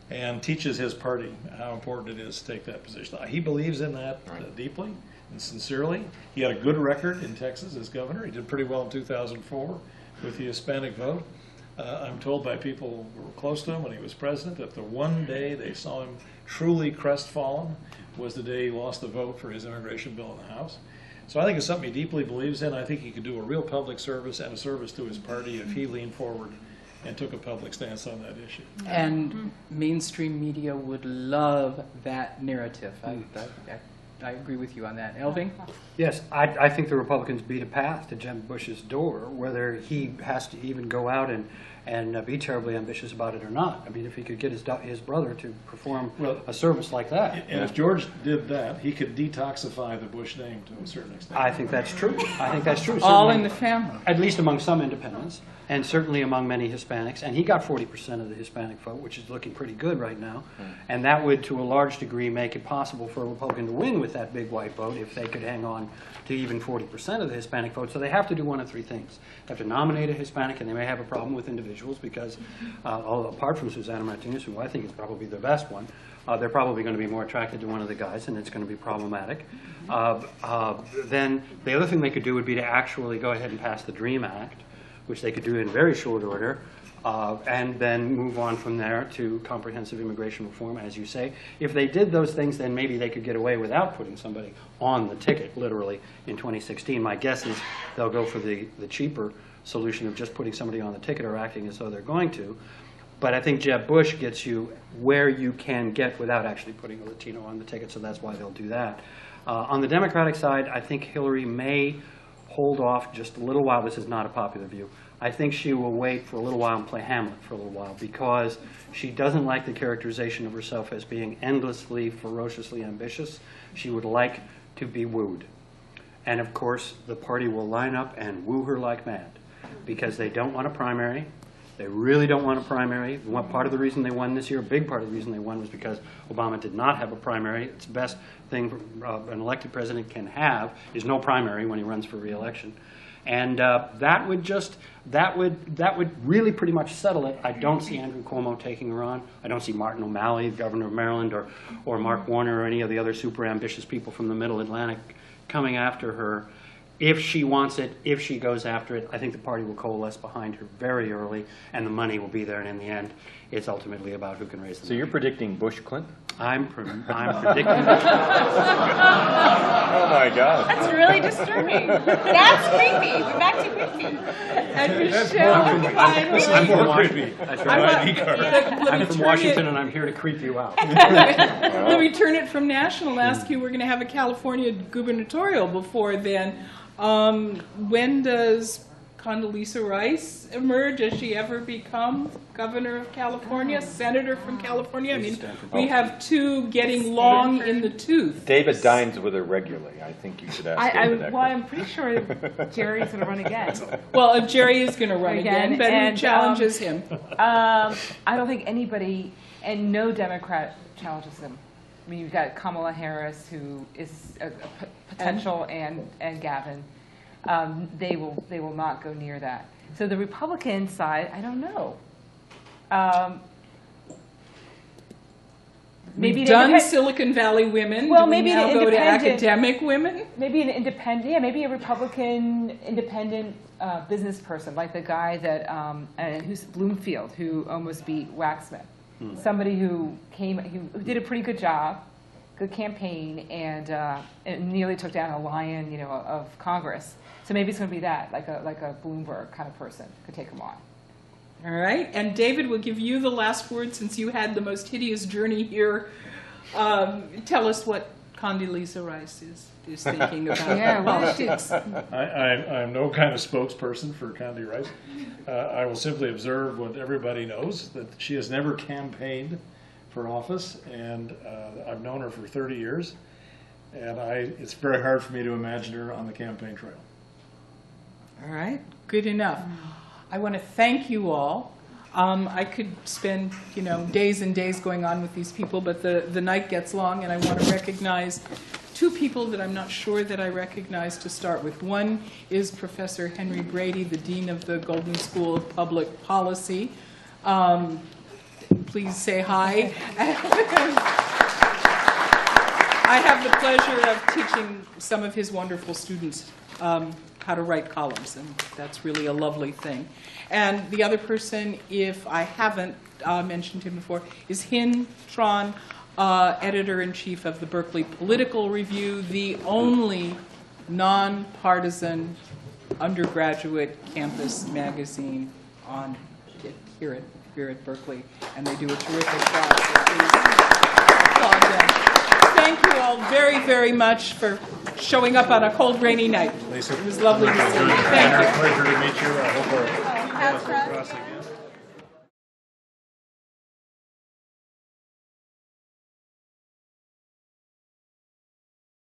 and teaches his party how important it is to take that position. He believes in that deeply and sincerely. He had a good record in Texas as governor. He did pretty well in 2004 with the Hispanic vote. I'm told by people who were close to him when he was president that the one day they saw him truly crestfallen was the day he lost the vote for his immigration bill in the House. So I think it's something he deeply believes in. I think he could do a real public service and a service to his party if he leaned forward and took a public stance on that issue. And mainstream media would love that narrative. I agree with you on that. Elving? Yes, I think the Republicans beat a path to Jeb Bush's door, whether he has to even go out and be terribly ambitious about it or not. I mean, if he could get his brother to perform a service like that. And if George did that, he could detoxify the Bush name to a certain extent. I think that's true. I think that's true. All Certainly, in the family. at least among some independents, and certainly among many Hispanics. And he got 40% of the Hispanic vote, which is looking pretty good right now. And that would, to a large degree, make it possible for a Republican to win with that big white vote if they could hang on to even 40% of the Hispanic vote. So they have to do one of three things. They have to nominate a Hispanic, and they may have a problem with individuals because, apart from Susana Martinez, who I think is probably the best one, they're probably going to be more attracted to one of the guys, and it's going to be problematic. Then the other thing they could do would be to actually go ahead and pass the DREAM Act, which they could do in very short order, and then move on from there to comprehensive immigration reform, as you say. If they did those things, then maybe they could get away without putting somebody on the ticket, literally, in 2016. My guess is they'll go for the cheaper solution of just putting somebody on the ticket or acting as though they're going to. But I think Jeb Bush gets you where you can get without actually putting a Latino on the ticket, so that's why they'll do that. On the Democratic side, I think Hillary may hold off just a little while. This is not a popular view. I think she will wait for a little while and play Hamlet for a little while because she doesn't like the characterization of herself as being endlessly, ferociously ambitious. She would like to be wooed. And of course, the party will line up and woo her like mad because they don't want a primary. They really don't want a primary. Part of the reason they won this year, a big part of the reason they won was because Obama did not have a primary. It's the best thing an elected president can have is no primary when he runs for re-election. And that would really pretty much settle it. I don't see Andrew Cuomo taking her on. I don't see Martin O'Malley, governor of Maryland, or Mark Warner, or any of the other super ambitious people from the Middle Atlantic coming after her. If she wants it, if she goes after it, I think the party will coalesce behind her very early, and the money will be there. And in the end, it's ultimately about who can raise the money. So you're predicting Bush Clinton? I'm predicting. Oh my God. That's really disturbing. That's creepy. We're back to creepy. And Michelle, finally. That's right. I'm from Washington, and I'm here to creep you out. Let me turn it from national and ask you, we're going to have a California gubernatorial before then. When does Condoleezza Rice emerge? Does she ever become governor of California, senator from California? I mean, we have two getting long in the tooth. David dines with her regularly. I think you should ask David that Well, question. I'm pretty sure Jerry's going to run again. Well, if Jerry is going to run again, but who challenges him? I don't think anybody, and no Democrat challenges him. I mean, you've got Kamala Harris, who is a potential, and Gavin. They will not go near that. So the Republican side, I don't know. Maybe We've done Silicon Valley women. Well, Do we maybe now an go to independent- academic women. Maybe an independent, maybe a Republican independent business person, like the guy that who's Bloomfield, who almost beat Waxman. Somebody who did a pretty good job, good campaign, and nearly took down a lion, of Congress. So maybe it's going to be that, like a Bloomberg kind of person could take him on. All right, and David, we'll give you the last word since you had the most hideous journey here. Tell us what Condoleezza Rice is thinking about Yeah, what is politics. I'm no kind of spokesperson for Condoleezza Rice. I will simply observe what everybody knows, that she has never campaigned for office, and I've known her for 30 years, and it's very hard for me to imagine her on the campaign trail. All right, good enough. I want to thank you all. I could spend, days and days going on with these people, but the night gets long, and I want to recognize two people that I'm not sure that I recognize to start with. One is Professor Henry Brady, the Dean of the Golden School of Public Policy. Please say hi. I have the pleasure of teaching some of his wonderful students how to write columns, and that's really a lovely thing. And the other person, if I haven't mentioned him before, is Hin Tran, editor-in-chief of the Berkeley Political Review, the only nonpartisan undergraduate campus magazine on here at Berkeley, and they do a terrific job. So please applaud them. Thank you all very, very much for showing up on a cold, rainy night. Lisa, It was lovely to see you. Thank you. Pleasure to meet you. I hope we'll cross again.